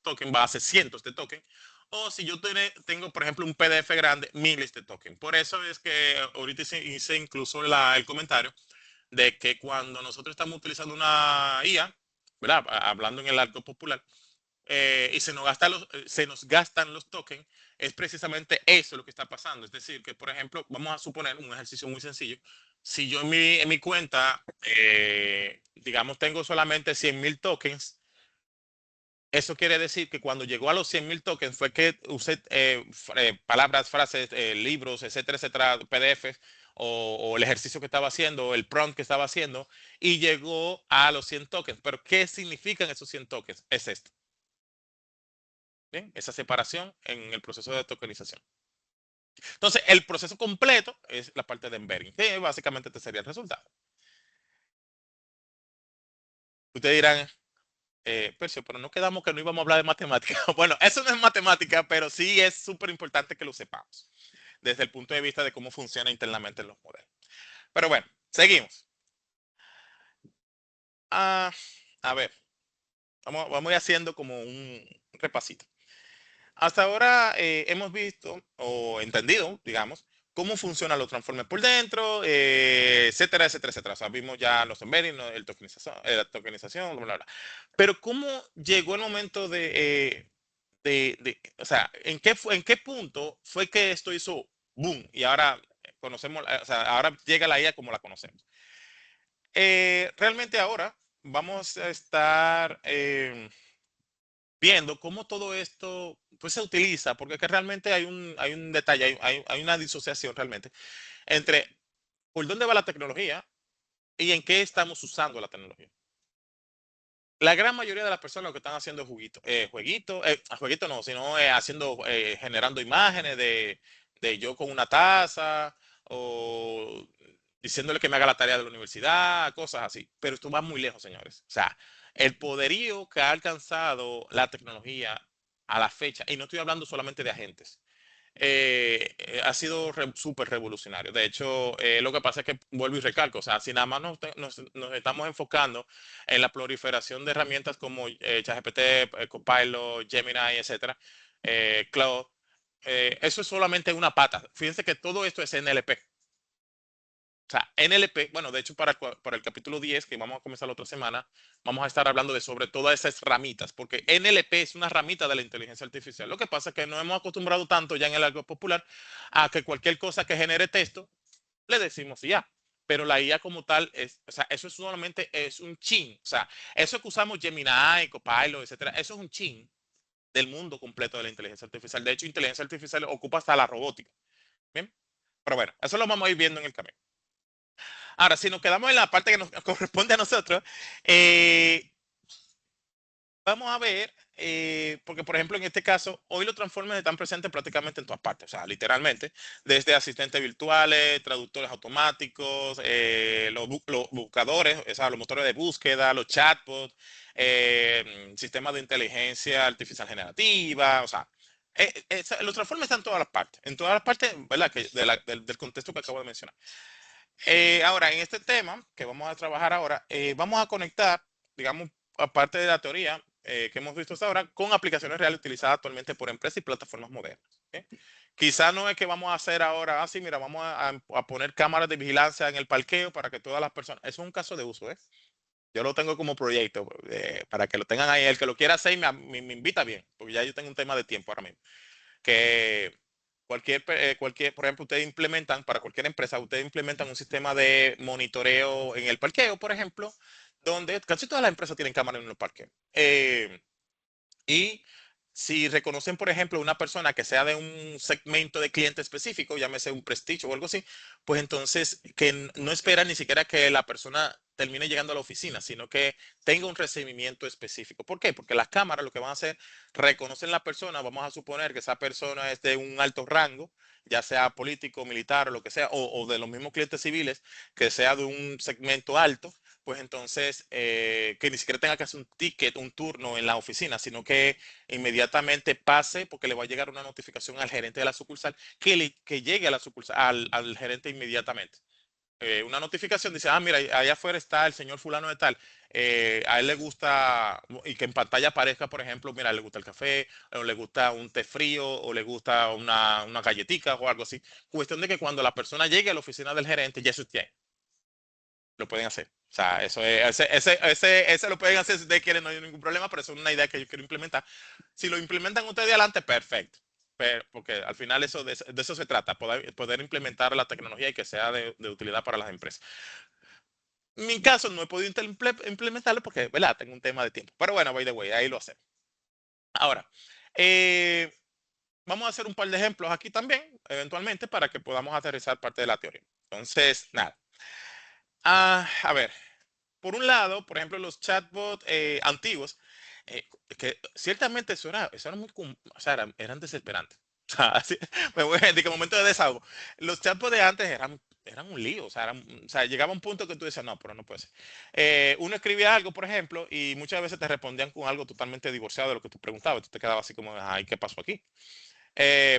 tokens, va a hacer cientos de tokens. O si yo tengo, por ejemplo, un PDF grande, miles de tokens. Por eso es que ahorita hice incluso el comentario de que cuando nosotros estamos utilizando una IA, ¿verdad? Hablando en el arco popular, y se nos gastan los tokens, es precisamente eso lo que está pasando. Es decir, que por ejemplo, vamos a suponer un ejercicio muy sencillo. Si yo en mi cuenta, digamos, tengo solamente 100,000 tokens, eso quiere decir que cuando llegó a los 100,000 tokens fue que usé palabras, frases, libros, etcétera, etcétera, PDFs o el ejercicio que estaba haciendo, el prompt que estaba haciendo, y llegó a los 100 tokens. Pero ¿qué significan esos 100 tokens? Es esto. ¿Bien? Esa separación en el proceso de tokenización. Entonces, el proceso completo es la parte de embedding, que básicamente este sería el resultado. Ustedes dirán, Percio, pero no quedamos que no íbamos a hablar de matemática. Bueno, eso no es matemática, pero sí es súper importante que lo sepamos desde el punto de vista de cómo funciona internamente los modelos. Pero bueno, seguimos. Ah, a ver, vamos haciendo como un repasito. Hasta ahora hemos visto o entendido, digamos, cómo funcionan los transformers por dentro, etcétera, etcétera, etcétera. O sea, vimos ya los embedding, ¿no? La tokenización, bla, bla, bla. Pero ¿cómo llegó el momento de o sea, en qué punto fue que esto hizo boom y ahora conocemos, o sea, ahora llega la IA como la conocemos. Realmente ahora vamos a estar viendo cómo todo esto pues, se utiliza, porque es que realmente hay un detalle, hay una disociación realmente entre por dónde va la tecnología y en qué estamos usando la tecnología. La gran mayoría de las personas lo que están haciendo es jueguito no, sino generando imágenes de yo con una taza o diciéndole que me haga la tarea de la universidad, cosas así. Pero esto va muy lejos, señores. O sea, el poderío que ha alcanzado la tecnología a la fecha, y no estoy hablando solamente de agentes, ha sido súper revolucionario. De hecho, lo que pasa es que vuelvo y recalco, o sea, si nada más nos estamos enfocando en la proliferación de herramientas como ChatGPT, Copilot, Gemini, etcétera, Cloud, eso es solamente una pata. Fíjense que todo esto es NLP. O sea, NLP, bueno, de hecho para el capítulo 10 que vamos a comenzar la otra semana, vamos a estar hablando de sobre todas esas ramitas, porque NLP es una ramita de la inteligencia artificial. Lo que pasa es que nos hemos acostumbrado tanto ya en el algo popular a que cualquier cosa que genere texto le decimos IA. Pero la IA como tal, o sea, eso es solamente es un chin. O sea, eso que usamos Gemini, Copilot, etcétera, eso es un chin del mundo completo de la inteligencia artificial. De hecho, inteligencia artificial ocupa hasta la robótica. ¿Bien? Pero bueno, eso lo vamos a ir viendo en el camino. Ahora, si nos quedamos en la parte que nos corresponde a nosotros, eh, vamos a ver, porque por ejemplo en este caso, hoy los Transformers están presentes prácticamente en todas partes, o sea, literalmente, desde asistentes virtuales, traductores automáticos, los buscadores, o sea, los motores de búsqueda, los chatbots, sistemas de inteligencia artificial generativa, o sea, los Transformers están en todas las partes, ¿verdad? Del contexto que acabo de mencionar. Ahora, en este tema que vamos a trabajar ahora, vamos a conectar, digamos, aparte de la teoría que hemos visto hasta ahora, con aplicaciones reales utilizadas actualmente por empresas y plataformas modernas. ¿Ok? Quizás no es que vamos a hacer ahora, así, mira, vamos a poner cámaras de vigilancia en el parqueo para que todas las personas, eso es un caso de uso, ¿eh? Yo lo tengo como proyecto para que lo tengan ahí. El que lo quiera hacer me invita bien, porque ya yo tengo un tema de tiempo ahora mismo que por ejemplo, ustedes implementan, para cualquier empresa, ustedes implementan un sistema de monitoreo en el parqueo, por ejemplo, donde casi todas las empresas tienen cámaras en los parqueos. Y si reconocen, por ejemplo, una persona que sea de un segmento de cliente específico, llámese un prestigio o algo así, pues entonces que no esperan ni siquiera que la persona termine llegando a la oficina, sino que tenga un recibimiento específico. ¿Por qué? Porque las cámaras lo que van a hacer, reconocen la persona, vamos a suponer que esa persona es de un alto rango, ya sea político, militar o lo que sea, o de los mismos clientes civiles, que sea de un segmento alto, pues entonces que ni siquiera tenga que hacer un ticket, un turno en la oficina, sino que inmediatamente pase porque le va a llegar una notificación al gerente de la sucursal que llegue a la sucursal, al gerente inmediatamente. Una notificación dice, ah, mira, allá afuera está el señor fulano de tal. A él le gusta, y que en pantalla aparezca, por ejemplo, mira, le gusta el café, o le gusta un té frío, o le gusta una galletita o algo así. Cuestión de que cuando la persona llegue a la oficina del gerente, ya eso tiene lo pueden hacer. O sea, eso es, ese lo pueden hacer si ustedes quieren, no hay ningún problema, pero eso es una idea que yo quiero implementar. Si lo implementan ustedes de adelante, perfecto. Porque al final de eso se trata, poder implementar la tecnología y que sea de utilidad para las empresas. En mi caso no he podido implementarlo porque, ¿verdad? Tengo un tema de tiempo. Pero bueno, by the way, ahí lo hacemos. Ahora, eh, vamos a hacer un par de ejemplos aquí también, eventualmente, para que podamos aterrizar parte de la teoría. Entonces, nada. A ver, por un lado, por ejemplo, los chatbots antiguos, que ciertamente eso era muy, o sea, eran desesperantes. O sea, me voy a decir que momento de desahogo. Los chatbots de antes eran un lío, o sea, llegaba un punto que tú decías, no, pero no puede ser. Uno escribía algo, por ejemplo, y muchas veces te respondían con algo totalmente divorciado de lo que tú preguntabas. Tú te quedabas así como, ay, ¿qué pasó aquí?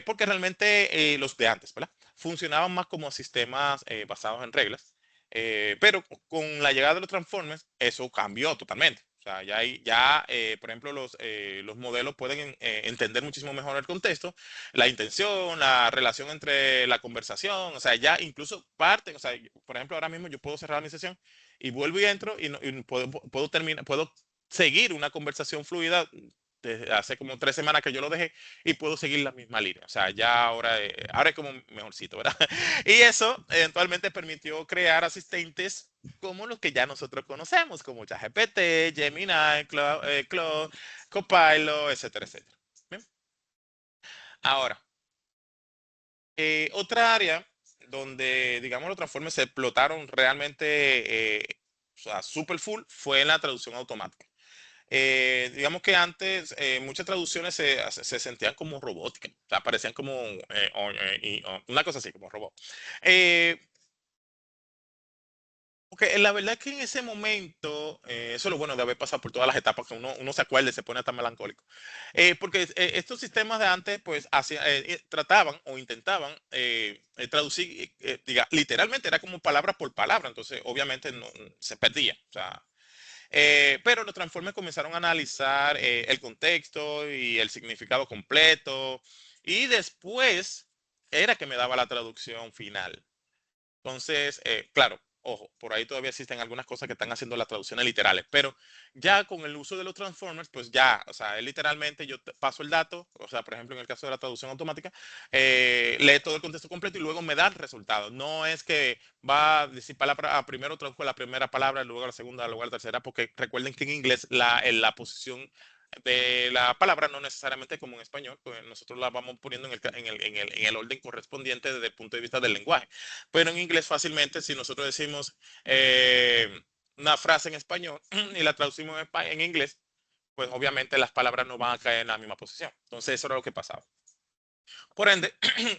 Porque realmente los de antes, ¿verdad? Funcionaban más como sistemas basados en reglas, pero con la llegada de los Transformers, eso cambió totalmente. O sea, por ejemplo, los modelos pueden entender muchísimo mejor el contexto, la intención, la relación entre la conversación, o sea, ya incluso parten, o sea, por ejemplo, ahora mismo yo puedo cerrar mi sesión y vuelvo y entro y puedo terminar, puedo seguir una conversación fluida desde hace como 3 semanas que yo lo dejé y puedo seguir la misma línea. O sea, ya ahora es como mejorcito, ¿verdad? Y eso eventualmente permitió crear asistentes como los que ya nosotros conocemos, como ChatGPT, Gemini, Claude, Copilot, etcétera, etcétera. Bien. Ahora, otra área donde, digamos, los transformes se explotaron realmente, o sea, super full, fue en la traducción automática. Digamos que antes muchas traducciones se sentían como robóticas, o sea, parecían como una cosa así, como robot. Eh, Porque la verdad es que en ese momento, eso es lo bueno de haber pasado por todas las etapas, que uno se acuerda y se pone hasta melancólico. Porque estos sistemas de antes, pues, trataban o intentaban traducir, literalmente era como palabra por palabra, entonces obviamente no, se perdía. O sea, pero los transformes comenzaron a analizar el contexto y el significado completo, y después era que me daba la traducción final. Entonces, claro, ojo, por ahí todavía existen algunas cosas que están haciendo las traducciones literales, pero ya con el uso de los transformers, pues ya, o sea, él literalmente yo paso el dato, o sea, por ejemplo, en el caso de la traducción automática, lee todo el contexto completo y luego me da el resultado. No es que va a decir palabra, primero traduzco la primera palabra, luego la segunda, luego la tercera, porque recuerden que en inglés en la posición de la palabra no necesariamente como en español, pues nosotros la vamos poniendo en el orden correspondiente desde el punto de vista del lenguaje. Pero en inglés fácilmente, si nosotros decimos una frase en español y la traducimos en inglés, pues obviamente las palabras no van a caer en la misma posición. Entonces eso era lo que pasaba. Por ende,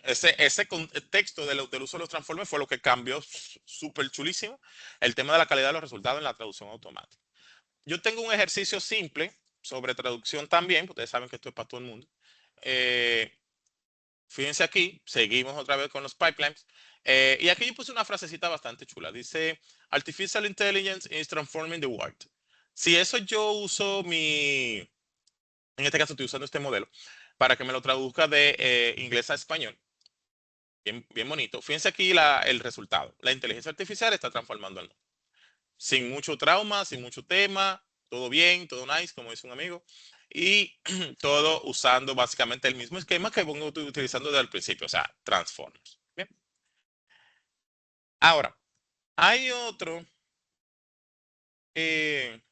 ese contexto del uso de los transformes fue lo que cambió súper chulísimo el tema de la calidad de los resultados en la traducción automática. Yo tengo un ejercicio simple sobre traducción también, porque ustedes saben que esto es para todo el mundo. Eh, Fíjense aquí, seguimos otra vez con los pipelines. Y aquí yo puse una frasecita bastante chula. Dice, Artificial Intelligence is transforming the world. Si eso yo uso en este caso estoy usando este modelo, para que me lo traduzca de inglés a español. Bien, bien bonito. Fíjense aquí el resultado. La inteligencia artificial está transformando el mundo. Sin mucho trauma, sin mucho tema, todo bien, todo nice, como dice un amigo. Y todo usando básicamente el mismo esquema que vengo utilizando desde el principio, o sea, Transformers. Bien. Ahora, hay eh,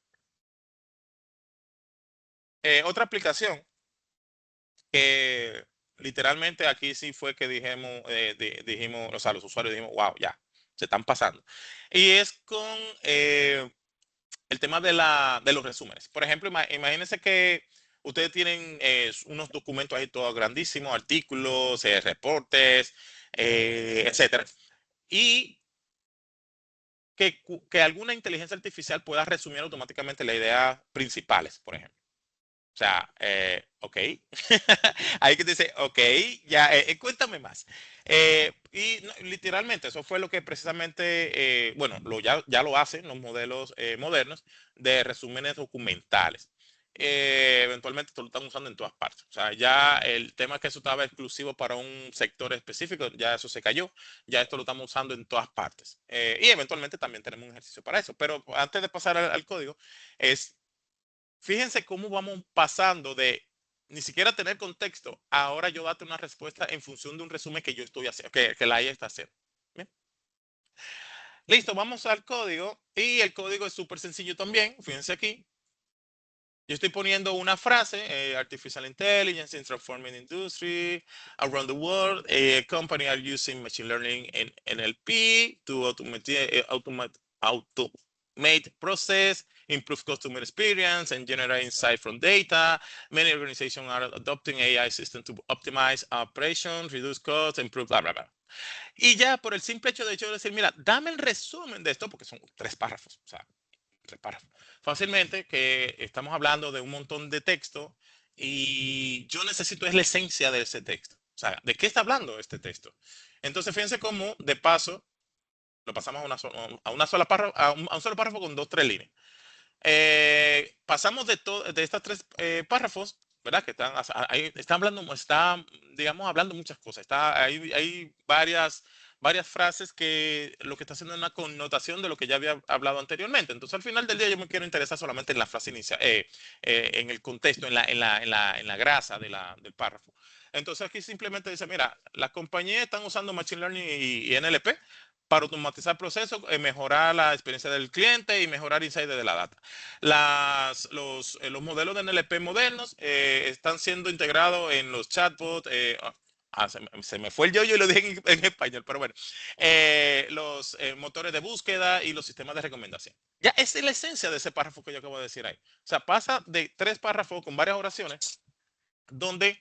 otra aplicación que literalmente aquí sí fue que dijimos, o sea, los usuarios dijimos, wow, ya, se están pasando. Y es con el tema de los resúmenes. Por ejemplo, imagínense que ustedes tienen unos documentos ahí todos grandísimos, artículos, reportes, etcétera. Y que alguna inteligencia artificial pueda resumir automáticamente las ideas principales, por ejemplo. O sea, ok. Ahí que dice, ok, ya, cuéntame más. Y literalmente eso fue lo que precisamente, bueno, ya lo hacen los modelos modernos de resúmenes documentales. Eventualmente esto lo están usando en todas partes. O sea, ya el tema que eso estaba exclusivo para un sector específico, ya eso se cayó. Ya esto lo estamos usando en todas partes. Y eventualmente también tenemos un ejercicio para eso. Pero antes de pasar al código, es fíjense cómo vamos pasando de ni siquiera tener contexto, a ahora yo date una respuesta en función de un resumen que yo estoy haciendo, que la IA está haciendo. Bien. Listo, vamos al código y el código es súper sencillo también. Fíjense aquí. Yo estoy poniendo una frase, Artificial Intelligence in Transforming Industry around the world. Company are using machine learning and NLP to automate process, improve customer experience, and generate insight from data. Many organizations are adopting AI systems to optimize operations, reduce costs, improve bla, bla, bla. Y ya por el simple hecho de decir, mira, dame el resumen de esto, porque son 3 párrafos, o sea, 3 párrafos. Fácilmente que estamos hablando de un montón de texto y yo necesito es la esencia de ese texto. O sea, ¿de qué está hablando este texto? Entonces, fíjense cómo, de paso, lo pasamos a una sola párrafo, a un solo párrafo con 2, 3 líneas. Pasamos de estas 3 párrafos, ¿verdad? Que ahí está hablando, está, digamos, hablando muchas cosas. Hay varias varias frases que lo que está haciendo es una connotación de lo que ya había hablado anteriormente. Entonces, al final del día, yo me quiero interesar solamente en la frase inicial, en el contexto, en la grasa del párrafo. Entonces, aquí simplemente dice, mira, las compañías están usando Machine Learning y NLP para automatizar procesos, mejorar la experiencia del cliente y mejorar insight de la data. Los modelos de NLP modernos están siendo integrados en los chatbots. Se me fue el yo y lo dije en español, pero bueno. Los motores de búsqueda y los sistemas de recomendación. Ya esa es la esencia de ese párrafo que yo acabo de decir ahí. O sea, pasa de 3 párrafos con varias oraciones donde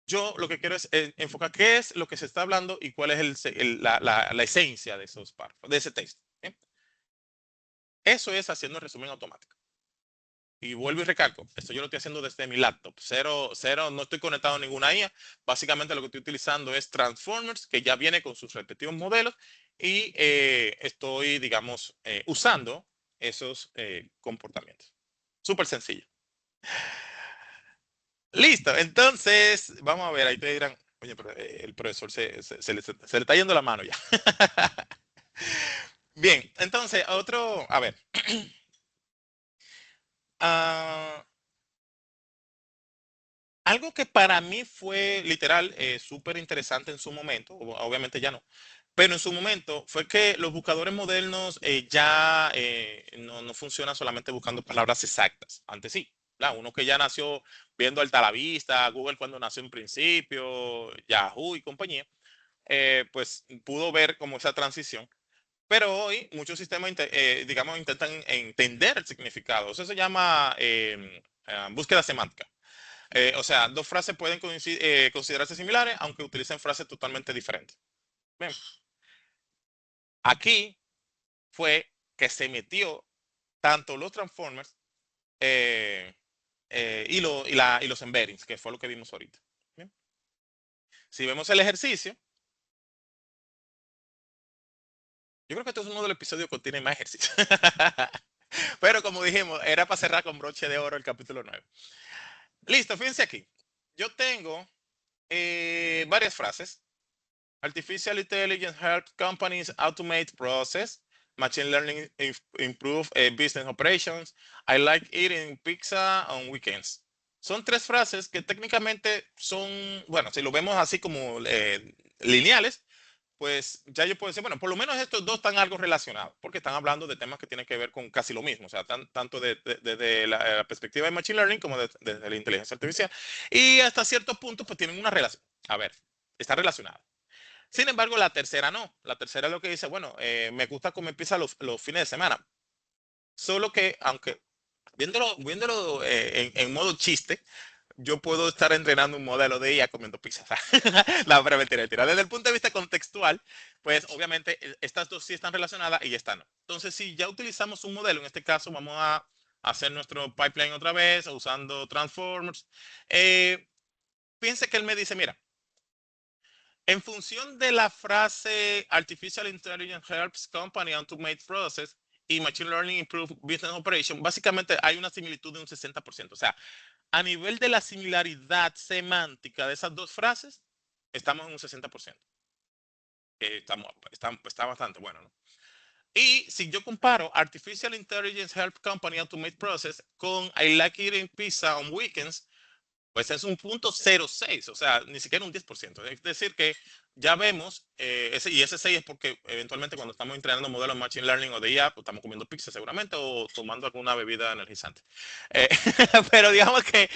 yo lo que quiero es enfocar qué es lo que se está hablando y cuál es la esencia de esos párrafos, de ese texto. ¿Bien? Eso es haciendo el resumen automático. Y vuelvo y recalco, esto yo lo estoy haciendo desde mi laptop. Cero, no estoy conectado a ninguna IA. Básicamente lo que estoy utilizando es Transformers, que ya viene con sus respectivos modelos, y estoy, digamos, usando esos comportamientos. Súper sencillo. Listo, entonces, vamos a ver, ahí te dirán, oye, pero el profesor se le está yendo la mano ya. Bien, entonces, a ver, ah, algo que para mí fue literal súper interesante en su momento, obviamente ya no, pero en su momento fue que los buscadores modernos ya no funcionan solamente buscando palabras exactas. Antes sí, claro, uno que ya nació viendo Alta la Vista, Google cuando nació en principio, Yahoo y compañía, pues pudo ver como esa transición. Pero hoy muchos sistemas, digamos, intentan entender el significado. Eso se llama búsqueda semántica. O sea, dos frases pueden considerarse similares, aunque utilicen frases totalmente diferentes. Bien, aquí fue que se metió tanto los transformers eh, y los embeddings, que fue lo que vimos ahorita. Bien. Si vemos el ejercicio, yo creo que este es uno de los episodios que tiene más ejercicio. Pero como dijimos, era para cerrar con broche de oro el capítulo 9. Listo, fíjense aquí. Yo tengo varias frases. Artificial intelligence helps companies automate process. Machine learning improve business operations. I like eating pizza on weekends. Son 3 frases que técnicamente son, bueno, si lo vemos así como lineales, pues ya yo puedo decir, bueno, por lo menos estos dos están algo relacionados, porque están hablando de temas que tienen que ver con casi lo mismo, o sea, tanto desde la perspectiva de Machine Learning como desde la inteligencia artificial, y hasta cierto punto, pues tienen una relación. A ver, está relacionada. Sin embargo, la tercera no. La tercera es lo que dice, bueno, me gusta comer pizza los fines de semana. Solo que, aunque viéndolo en modo chiste, yo puedo estar entrenando un modelo de IA comiendo pizza. No, pero mentira, mentira. Desde el punto de vista contextual, pues obviamente estas dos sí están relacionadas y esta no. Entonces, si ya utilizamos un modelo, en este caso vamos a hacer nuestro pipeline otra vez usando Transformers. Piense que él me dice, mira, en función de la frase Artificial Intelligence helps company automate process y Machine Learning improve business operation, básicamente hay una similitud de un 60%. O sea, a nivel de la similaridad semántica de esas dos frases, estamos en un 60%. Está bastante bueno, ¿no? Y si yo comparo Artificial Intelligence Help Company Automate Process con I Like Eating Pizza on Weekends, pues es un punto 0,6, o sea, ni siquiera un 10%. Es decir, que ya vemos, ese 6 es porque eventualmente cuando estamos entrenando modelos de Machine Learning o de IA, pues estamos comiendo pizza seguramente o tomando alguna bebida energizante. Eh, pero digamos que,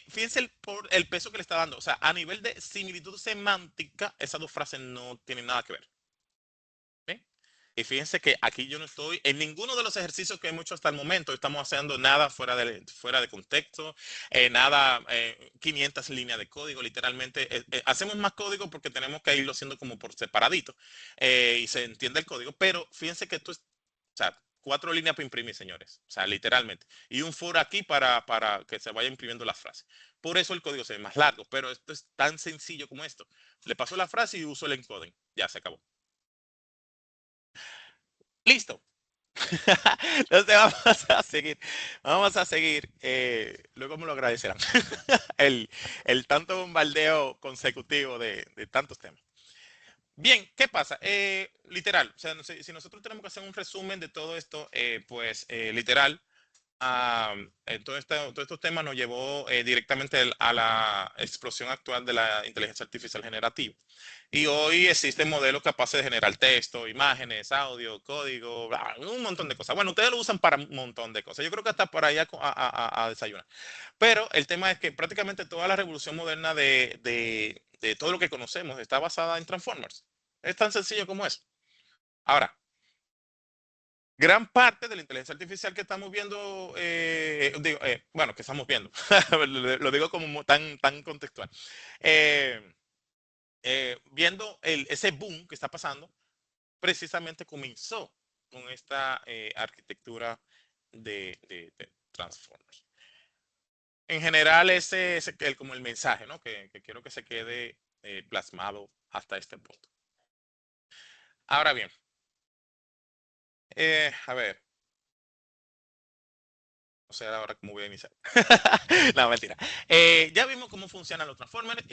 fíjense el peso que le está dando. O sea, a nivel de similitud semántica, esas dos frases no tienen nada que ver. ¿Sí? Y fíjense que aquí yo no estoy en ninguno de los ejercicios que hemos hecho hasta el momento, estamos haciendo nada fuera de contexto, nada, 500 líneas de código, literalmente. Hacemos más código porque tenemos que irlo haciendo como por separadito y se entiende el código, pero fíjense que esto es, o sea, 4 líneas para imprimir, señores, o sea, literalmente. Y un for aquí para que se vaya imprimiendo la frase. Por eso el código se ve más largo, pero esto es tan sencillo como esto. Le paso la frase y uso el encoding. Ya se acabó. Listo. Entonces vamos a seguir, luego me lo agradecerán, el, el tanto bombardeo consecutivo de tantos temas. Bien, ¿qué pasa? Literal, o sea, si nosotros tenemos que hacer un resumen de todo esto, literal, todos estos temas nos llevó directamente a la explosión actual de la inteligencia artificial generativa. Y hoy existen modelos capaces de generar texto, imágenes, audio, código, un montón de cosas. Bueno, ustedes lo usan para un montón de cosas. Yo creo que hasta para allá a desayunar. Pero el tema es que prácticamente toda la revolución moderna de todo lo que conocemos está basada en Transformers. Es tan sencillo como eso. Ahora, gran parte de la inteligencia artificial que estamos viendo, bueno, que estamos viendo, lo digo como tan contextual, eh, viendo ese boom que está pasando, precisamente comenzó con esta arquitectura de Transformers. En general, ese es como el mensaje, ¿no? Que quiero que se quede plasmado hasta este punto. Ahora bien, a ver, no sé ahora cómo voy a iniciar. No, mentira. Ya vimos cómo funcionan los Transformers,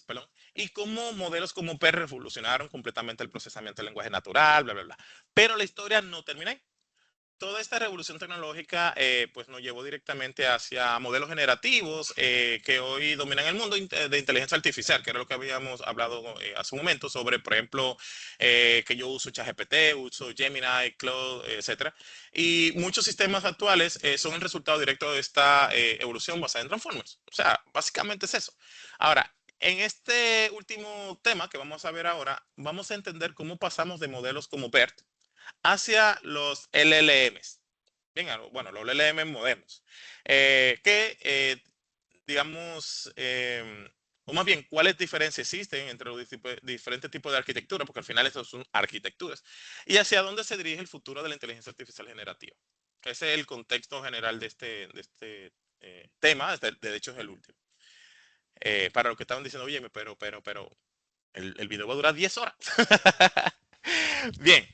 perdón, y cómo modelos como PER revolucionaron completamente el procesamiento del lenguaje natural, bla, bla, bla. Pero la historia no termina ahí. Toda esta revolución tecnológica pues nos llevó directamente hacia modelos generativos que hoy dominan el mundo de inteligencia artificial, que era lo que habíamos hablado hace un momento sobre, por ejemplo, que yo uso ChatGPT, uso Gemini, Claude, etcétera. Y muchos sistemas actuales son el resultado directo de esta evolución basada en Transformers. O sea, básicamente es eso. Ahora, en este último tema que vamos a ver ahora, vamos a entender cómo pasamos de modelos como BERT hacia los LLMs. Bien, bueno, los LLM modernos. Digamos, o más bien, ¿cuáles diferencias existen entre los diferentes tipos de arquitectura? Porque al final estos son arquitecturas. Y hacia dónde se dirige el futuro de la inteligencia artificial generativa. Ese es el contexto general de este tema, de hecho es el último. Para los que estaban diciendo, oye, pero, el video va a durar 10 horas. Bien,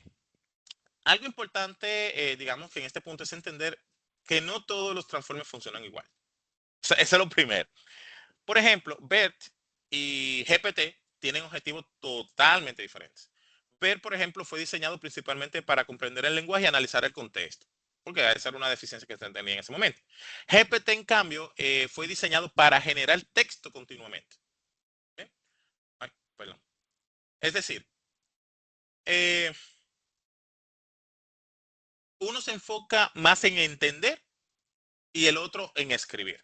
algo importante, digamos que en este punto es entender que no todos los transformes funcionan igual. O sea, eso es lo primero. Por ejemplo, BERT y GPT tienen objetivos totalmente diferentes. BERT, por ejemplo, fue diseñado principalmente para comprender el lenguaje y analizar el contexto, porque esa era una deficiencia que se tenía en ese momento. GPT, en cambio, fue diseñado para generar texto continuamente. ¿Eh? Ay, perdón. Es decir, eh, uno se enfoca más en entender y el otro en escribir.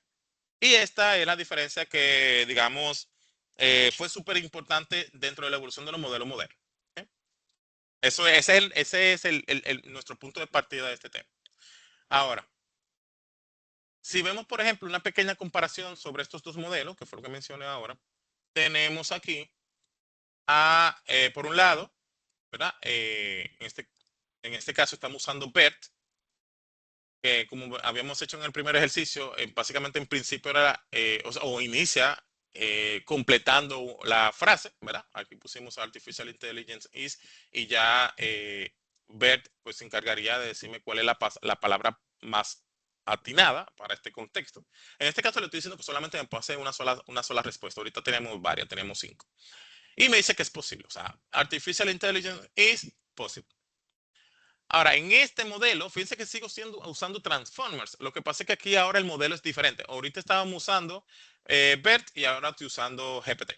Y esta es la diferencia que, digamos, fue súper importante dentro de la evolución de los modelos modernos. ¿Eh? Ese es nuestro punto de partida de este tema. Ahora, si vemos, por ejemplo, una pequeña comparación sobre estos dos modelos, que fue lo que mencioné ahora, tenemos aquí por un lado, ¿verdad? En este caso estamos usando BERT, que como habíamos hecho en el primer ejercicio, básicamente en principio era, o inicia completando la frase, ¿verdad? Aquí pusimos Artificial Intelligence is, y ya Bert pues se encargaría de decirme cuál es la palabra más atinada para este contexto. En este caso le estoy diciendo que solamente me puede hacer una sola respuesta. Ahorita tenemos varias, tenemos 5. Y me dice que es posible. O sea, Artificial Intelligence is possible. Ahora, en este modelo, fíjense que sigo usando Transformers. Lo que pasa es que aquí ahora el modelo es diferente. Ahorita estábamos usando BERT y ahora estoy usando GPT.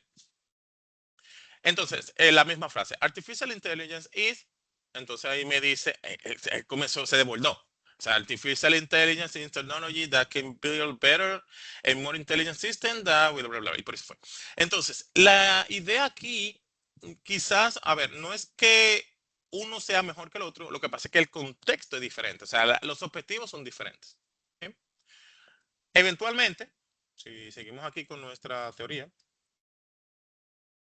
Entonces, la misma frase. Artificial Intelligence is. Entonces ahí me dice, comenzó, se devolvió. O sea, Artificial Intelligence is technology that can build better and more intelligent system that bla, bla, bla, y por eso fue. Entonces, la idea aquí, quizás, a ver, no es que uno sea mejor que el otro, lo que pasa es que el contexto es diferente, o sea, los objetivos son diferentes. ¿Sí? Eventualmente, si seguimos aquí con nuestra teoría,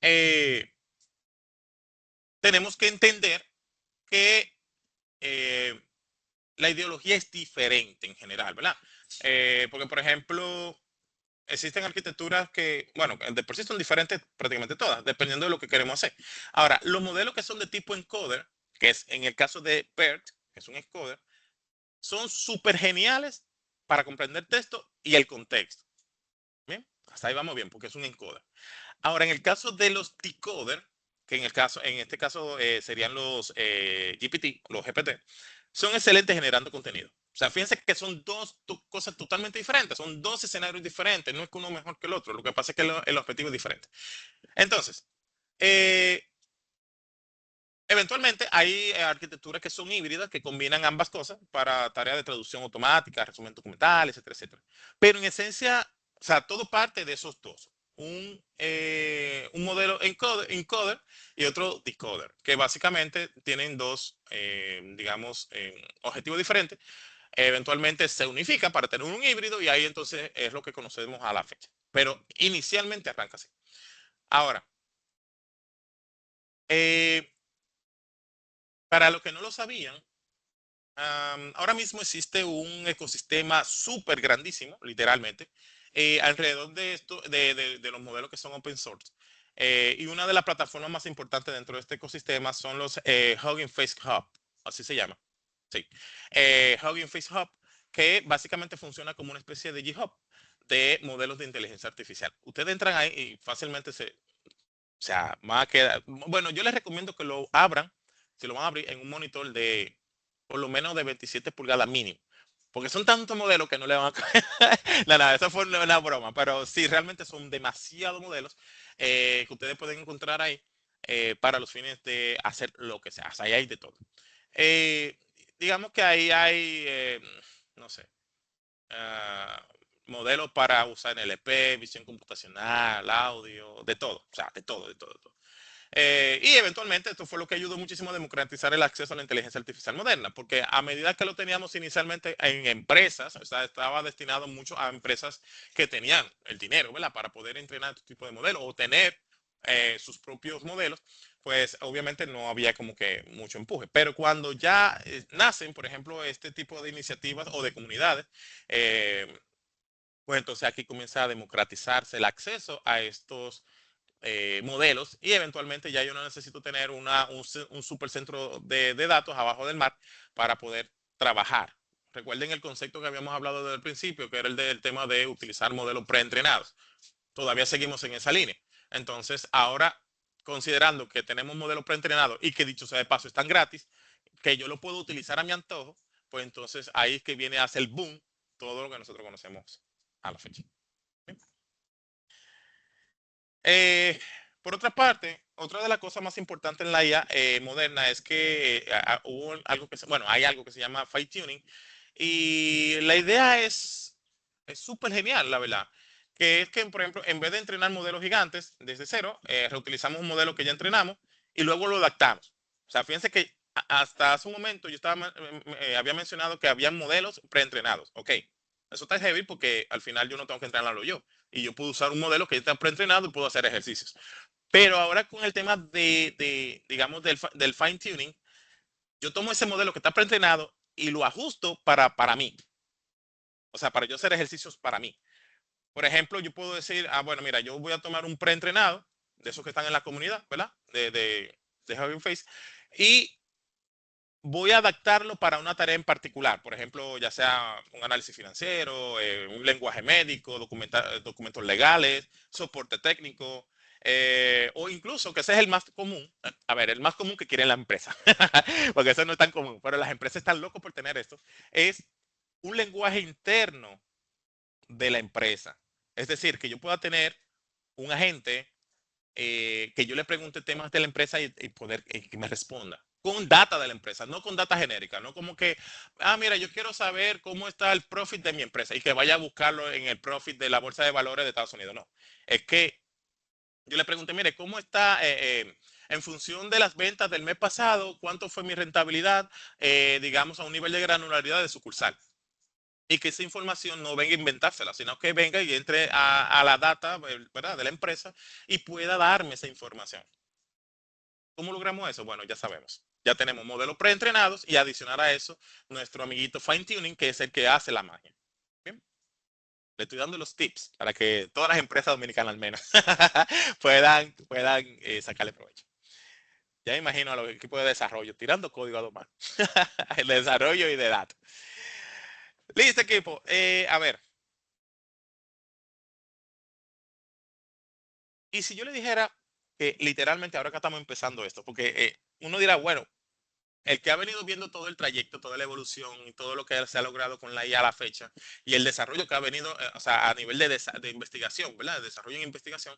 eh, tenemos que entender que eh, la ideología es diferente en general, ¿verdad? Porque, por ejemplo, existen arquitecturas que, bueno, de por sí son diferentes prácticamente todas, dependiendo de lo que queremos hacer. Ahora, los modelos que son de tipo encoder, que es en el caso de BERT, que es un encoder, son súper geniales para comprender texto y el contexto. ¿Bien? Hasta ahí vamos bien, porque es un encoder. Ahora, en el caso de los decoder, que en este caso serían los GPT, los GPT, son excelentes generando contenido. O sea, fíjense que son dos cosas totalmente diferentes, son dos escenarios diferentes, no es que uno mejor que el otro, lo que pasa es que el objetivo es diferente. Entonces, eh, eventualmente hay arquitecturas que son híbridas, que combinan ambas cosas para tareas de traducción automática, resumen documental, etcétera, etcétera. Pero en esencia, o sea, todo parte de esos dos. Un modelo encoder y otro decoder, que básicamente tienen dos, digamos, objetivos diferentes. Eventualmente se unifican para tener un híbrido y ahí entonces es lo que conocemos a la fecha. Pero inicialmente arranca así. Ahora, eh, para los que no lo sabían, ahora mismo existe un ecosistema súper grandísimo, literalmente, alrededor de esto, de los modelos que son open source. Y una de las plataformas más importantes dentro de este ecosistema son los Hugging Face Hub, así se llama. Sí. Hugging Face Hub, que básicamente funciona como una especie de GitHub de modelos de inteligencia artificial. Ustedes entran ahí y fácilmente o sea, más que, bueno, yo les recomiendo que lo abran, si lo van a abrir en un monitor de por lo menos de 27 pulgadas mínimo. Porque son tantos modelos que no le van a caer. No, no, eso fue una broma. Pero sí, realmente son demasiados modelos que ustedes pueden encontrar ahí para los fines de hacer lo que sea. O sea, ahí hay de todo. Eh, digamos que ahí hay, no sé, ah, modelos para usar en LP, visión computacional, audio, de todo. O sea, de todo, de todo, de todo. Y eventualmente esto fue lo que ayudó muchísimo a democratizar el acceso a la inteligencia artificial moderna, porque a medida que lo teníamos inicialmente en empresas, o sea, estaba destinado mucho a empresas que tenían el dinero, ¿verdad? Para poder entrenar este tipo de modelos o tener sus propios modelos, pues obviamente no había como que mucho empuje. Pero cuando ya nacen, por ejemplo, este tipo de iniciativas o de comunidades, eh, pues entonces aquí comienza a democratizarse el acceso a estos modelos y eventualmente ya yo no necesito tener un supercentro de datos abajo del mar para poder trabajar. Recuerden el concepto que habíamos hablado desde el principio, que era el del tema de utilizar modelos preentrenados. Todavía seguimos en esa línea. Entonces, ahora, considerando que tenemos modelos preentrenados y que dicho sea de paso están gratis, que yo lo puedo utilizar a mi antojo, pues entonces ahí es que viene a hacer el boom todo lo que nosotros conocemos a la fecha. Eh, por otra parte, otra de las cosas más importantes en la IA moderna es que hubo algo bueno, hay algo que se llama fine tuning y la idea es súper genial, la verdad. Que es que, por ejemplo, en vez de entrenar modelos gigantes desde cero, reutilizamos un modelo que ya entrenamos y luego lo adaptamos. O sea, fíjense que hasta hace un momento yo había mencionado que había modelos preentrenados. Ok, eso está heavy porque al final yo no tengo que entrenarlo yo y yo puedo usar un modelo que está preentrenado y puedo hacer ejercicios. Pero ahora con el tema digamos, del fine tuning, yo tomo ese modelo que está preentrenado y lo ajusto para mí. O sea, para yo hacer ejercicios para mí. Por ejemplo, yo puedo decir, bueno, mira, yo voy a tomar un preentrenado de esos que están en la comunidad, ¿verdad? De Hugging Face. Y voy a adaptarlo para una tarea en particular, por ejemplo, ya sea un análisis financiero, un lenguaje médico, documentos legales, soporte técnico, o incluso, que ese es el más común, a ver, el más común que quiere la empresa, porque eso no es tan común, pero las empresas están locos por tener esto, es un lenguaje interno de la empresa. Es decir, que yo pueda tener un agente que yo le pregunte temas de la empresa y poder que me responda. Con data de la empresa, no con data genérica, no como que, mira, yo quiero saber cómo está el profit de mi empresa y que vaya a buscarlo en el profit de la bolsa de valores de Estados Unidos. No, es que yo le pregunté, mire, ¿cómo está en función de las ventas del mes pasado? ¿Cuánto fue mi rentabilidad, digamos, a un nivel de granularidad de sucursal? Y que esa información no venga a inventársela, sino que venga y entre a la data, ¿verdad?, de la empresa y pueda darme esa información. ¿Cómo logramos eso? Bueno, ya sabemos. Ya tenemos modelos preentrenados y adicionar a eso nuestro amiguito fine tuning, que es el que hace la magia. Bien, le estoy dando los tips para que todas las empresas dominicanas al menos puedan sacarle provecho. Ya me imagino a los equipos de desarrollo tirando código a dos manos. El desarrollo y de datos. Listo, equipo. A ver, y si yo le dijera que literalmente ahora que estamos empezando esto, porque uno dirá, bueno, el que ha venido viendo todo el trayecto, toda la evolución y todo lo que se ha logrado con la IA a la fecha y el desarrollo que ha venido, o sea, a nivel de investigación, ¿verdad? De desarrollo en investigación,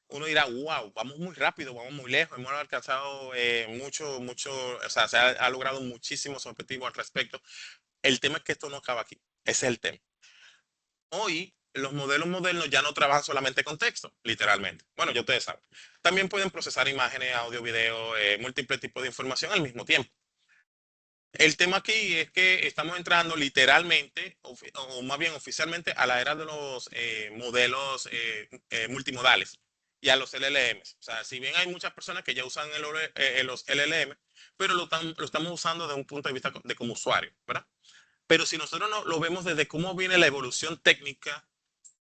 uno dirá, wow, vamos muy rápido, vamos muy lejos, hemos alcanzado mucho, o sea, ha logrado muchísimos objetivos al respecto. El tema es que esto no acaba aquí, ese es el tema. Hoy los modelos modernos ya no trabajan solamente con texto, literalmente. Bueno, ya ustedes saben. También pueden procesar imágenes, audio, video, múltiples tipos de información al mismo tiempo. El tema aquí es que estamos entrando literalmente, o más bien oficialmente, a la era de los modelos multimodales y a los LLMs. O sea, si bien hay muchas personas que ya usan los LLM, pero lo estamos usando desde un punto de vista de como usuario, ¿verdad? Pero si nosotros no, lo vemos desde cómo viene la evolución técnica,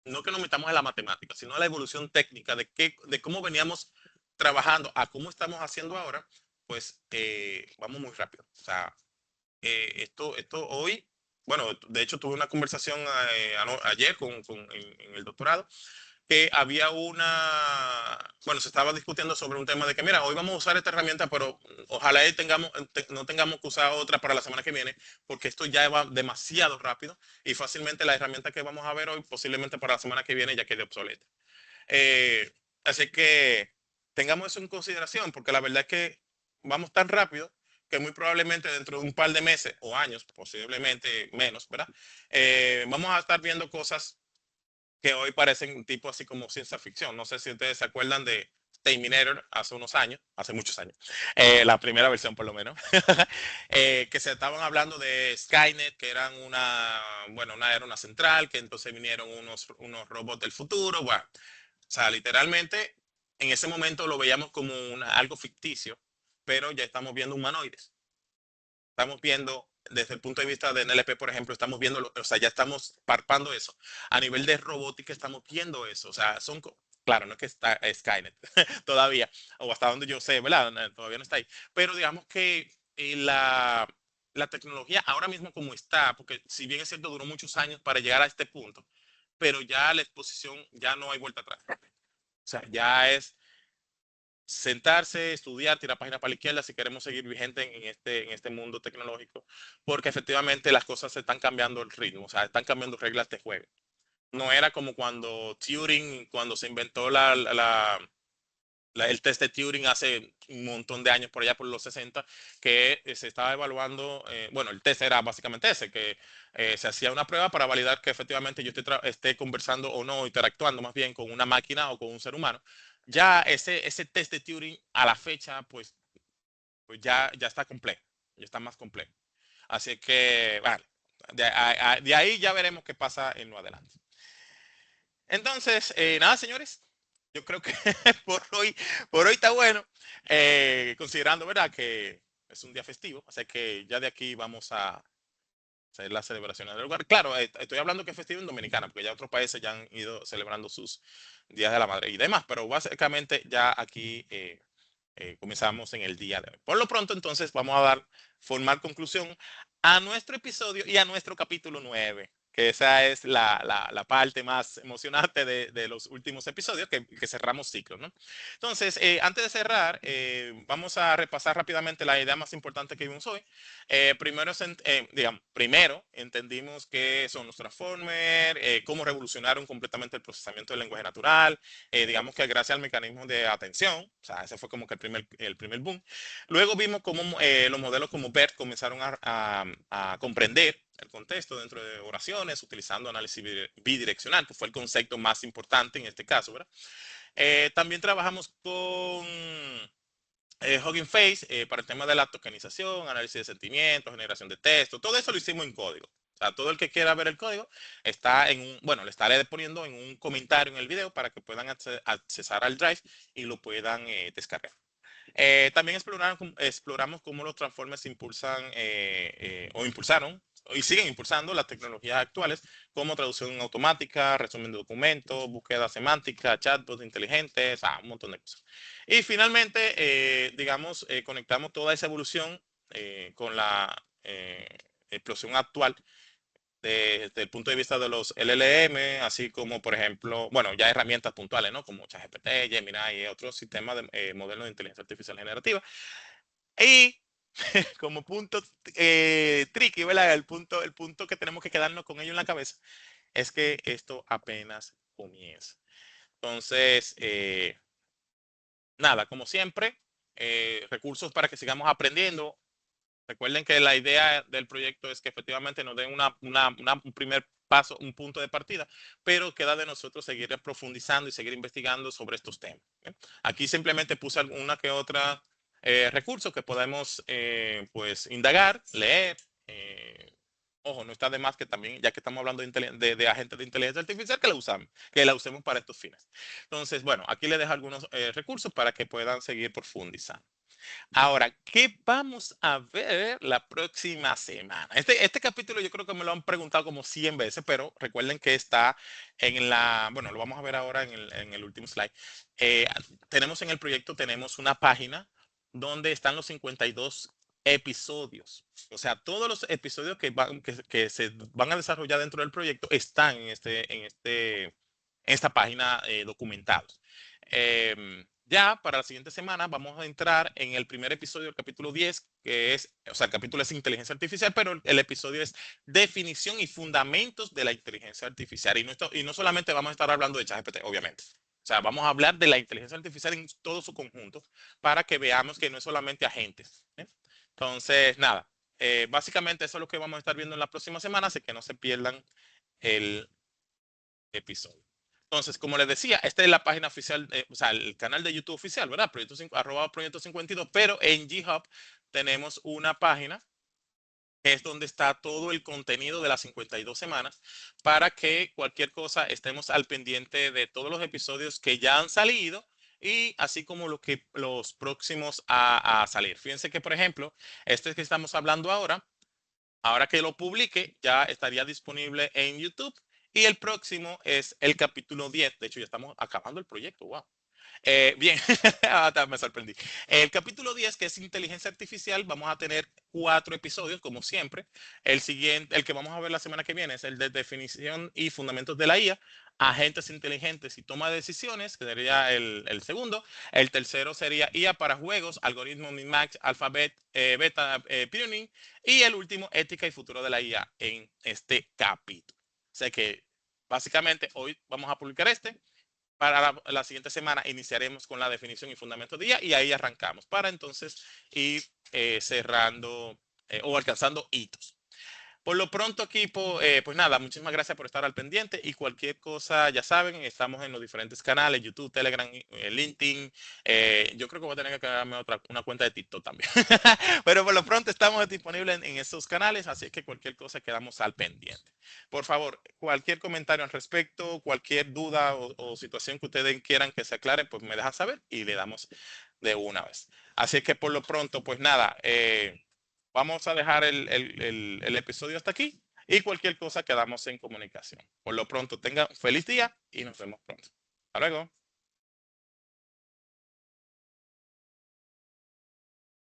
no que nos metamos en la matemática, sino a la evolución técnica de cómo veníamos trabajando a cómo estamos haciendo ahora, pues vamos muy rápido. O sea, esto hoy, bueno, de hecho tuve una conversación ayer en el doctorado, que había bueno, se estaba discutiendo sobre un tema de que, mira, hoy vamos a usar esta herramienta, pero ojalá no tengamos que usar otra para la semana que viene, porque esto ya va demasiado rápido y fácilmente la herramienta que vamos a ver hoy, posiblemente para la semana que viene ya quede obsoleta. Eh, Así que tengamos eso en consideración, porque la verdad es que vamos tan rápido que muy probablemente dentro de un par de meses o años, posiblemente menos, ¿verdad? Vamos a estar viendo cosas que hoy parecen tipo así como ciencia ficción. No sé si ustedes se acuerdan de Terminator hace unos años, hace muchos años, la primera versión por lo menos, que se estaban hablando de Skynet, que eran bueno, era una central, que entonces vinieron unos robots del futuro, bueno, o sea, literalmente en ese momento lo veíamos como algo ficticio, pero ya estamos viendo humanoides. Estamos viendo desde el punto de vista de NLP, por ejemplo, estamos viendo, o sea, ya estamos parpando eso. A nivel de robótica estamos viendo eso. O sea, claro, no es que está Skynet todavía, o hasta donde yo sé, ¿verdad? Todavía no está ahí. Pero digamos que la tecnología ahora mismo como está, porque si bien es cierto, duró muchos años para llegar a este punto, pero ya la exposición, ya no hay vuelta atrás. O sea, ya es sentarse, estudiar, tirar página para la izquierda si queremos seguir vigentes en este mundo tecnológico, porque efectivamente las cosas se están cambiando el ritmo, o sea, están cambiando reglas de juego. No era como cuando Turing, cuando se inventó el test de Turing hace un montón de años, por allá por los 60, que se estaba evaluando, bueno, el test era básicamente ese, que se hacía una prueba para validar que efectivamente yo esté conversando o no, interactuando más bien con una máquina o con un ser humano. Ya ese test de Turing a la fecha, pues ya está complejo, ya está más complejo. Así que, vale, de ahí ya veremos qué pasa en lo adelante. Entonces, nada, señores, yo creo que por hoy está bueno, considerando, ¿verdad?, que es un día festivo, así que ya de aquí vamos a hacer las celebraciones del lugar. Claro, estoy hablando que es festivo en Dominicana, porque ya otros países ya han ido celebrando sus días de la madre y demás, pero básicamente ya aquí comenzamos en el día de hoy. Por lo pronto, entonces, vamos a dar formal conclusión a nuestro episodio y a nuestro capítulo 9, que esa es la parte más emocionante de los últimos episodios, que cerramos ciclo, ¿no? Entonces, antes de cerrar, vamos a repasar rápidamente la idea más importante que vimos hoy. Primero entendimos qué son los transformers, cómo revolucionaron completamente el procesamiento del lenguaje natural, digamos que gracias al mecanismo de atención, o sea, ese fue como que el primer boom. Luego vimos cómo los modelos como BERT comenzaron a comprender el contexto dentro de oraciones utilizando análisis bidireccional, que fue el concepto más importante en este caso, ¿verdad? También trabajamos con Hugging Face para el tema de la tokenización, análisis de sentimientos, generación de texto, todo eso lo hicimos en código. O sea, todo el que quiera ver el código está bueno, le estaré poniendo en un comentario en el video para que puedan accesar al drive y lo puedan descargar. También exploramos cómo los transformers o impulsaron y siguen impulsando las tecnologías actuales como traducción automática, resumen de documentos, búsqueda semántica, chatbots inteligentes, un montón de cosas. Y finalmente, digamos, conectamos toda esa evolución con la explosión actual desde el punto de vista de los LLM, así como, por ejemplo, bueno, ya herramientas puntuales, ¿no? Como ChatGPT, Gemini y otros sistemas de modelos de inteligencia artificial generativa. Y como punto tricky, ¿verdad? El punto que tenemos que quedarnos con ello en la cabeza es que esto apenas comienza. Entonces, nada, como siempre, recursos para que sigamos aprendiendo. Recuerden que la idea del proyecto es que efectivamente nos den un primer paso, un punto de partida, pero queda de nosotros seguir profundizando y seguir investigando sobre estos temas. ¿Eh? Aquí simplemente puse alguna que otra recursos que podemos pues indagar, leer. Ojo, no está de más que también, ya que estamos hablando de agentes de inteligencia artificial, que la usemos para estos fines. Entonces, bueno, aquí les dejo algunos recursos para que puedan seguir profundizando. Ahora, ¿qué vamos a ver la próxima semana? Este capítulo yo creo que me lo han preguntado como 100 veces, pero recuerden que está en bueno, lo vamos a ver ahora en el último slide. Eh, tenemos en el proyecto, tenemos una página donde están los 52 episodios. O sea, todos los episodios que se van a desarrollar dentro del proyecto están en esta página documentados. Ya para la siguiente semana vamos a entrar en el primer episodio del capítulo 10, que es, o sea, el capítulo es inteligencia artificial, pero el episodio es definición y fundamentos de la inteligencia artificial. Y no solamente vamos a estar hablando de ChatGPT, obviamente. O sea, vamos a hablar de la inteligencia artificial en todo su conjunto para que veamos que no es solamente agentes. ¿Eh? Entonces, nada, básicamente eso es lo que vamos a estar viendo en la próxima semana, así que no se pierdan el episodio. Entonces, como les decía, esta es la página oficial, o sea, el canal de YouTube oficial, ¿verdad? Proyecto 52, pero en GitHub tenemos una página que es donde está todo el contenido de las 52 semanas para que cualquier cosa estemos al pendiente de todos los episodios que ya han salido y así como los próximos a salir. Fíjense que, por ejemplo, este que estamos hablando ahora que lo publique, ya estaría disponible en YouTube. Y el próximo es el capítulo 10. De hecho, ya estamos acabando el proyecto. Wow. Bien, me sorprendí. El capítulo 10, que es inteligencia artificial, vamos a tener 4 episodios, como siempre. El siguiente, el que vamos a ver la semana que viene, es el de definición y fundamentos de la IA, agentes inteligentes y toma de decisiones, que sería el segundo. El tercero sería IA para juegos, algoritmo Min-Max, Alphabet, Beta, Tuning. Y el último, ética y futuro de la IA en este capítulo. O sea que básicamente hoy vamos a publicar este. Para la siguiente semana iniciaremos con la definición y fundamentos de IA y ahí arrancamos para entonces ir cerrando o alcanzando hitos. Por lo pronto, equipo, pues nada, muchísimas gracias por estar al pendiente y cualquier cosa, ya saben, estamos en los diferentes canales, YouTube, Telegram, LinkedIn. Yo creo que voy a tener que crearme una cuenta de TikTok también. Pero por lo pronto estamos disponibles en esos canales, así que cualquier cosa quedamos al pendiente. Por favor, cualquier comentario al respecto, cualquier duda o situación que ustedes quieran que se aclare, pues me dejan saber y le damos de una vez. Así que por lo pronto, pues nada, vamos a dejar el episodio hasta aquí y cualquier cosa quedamos en comunicación. Por lo pronto, tengan un feliz día y nos vemos pronto. Hasta luego.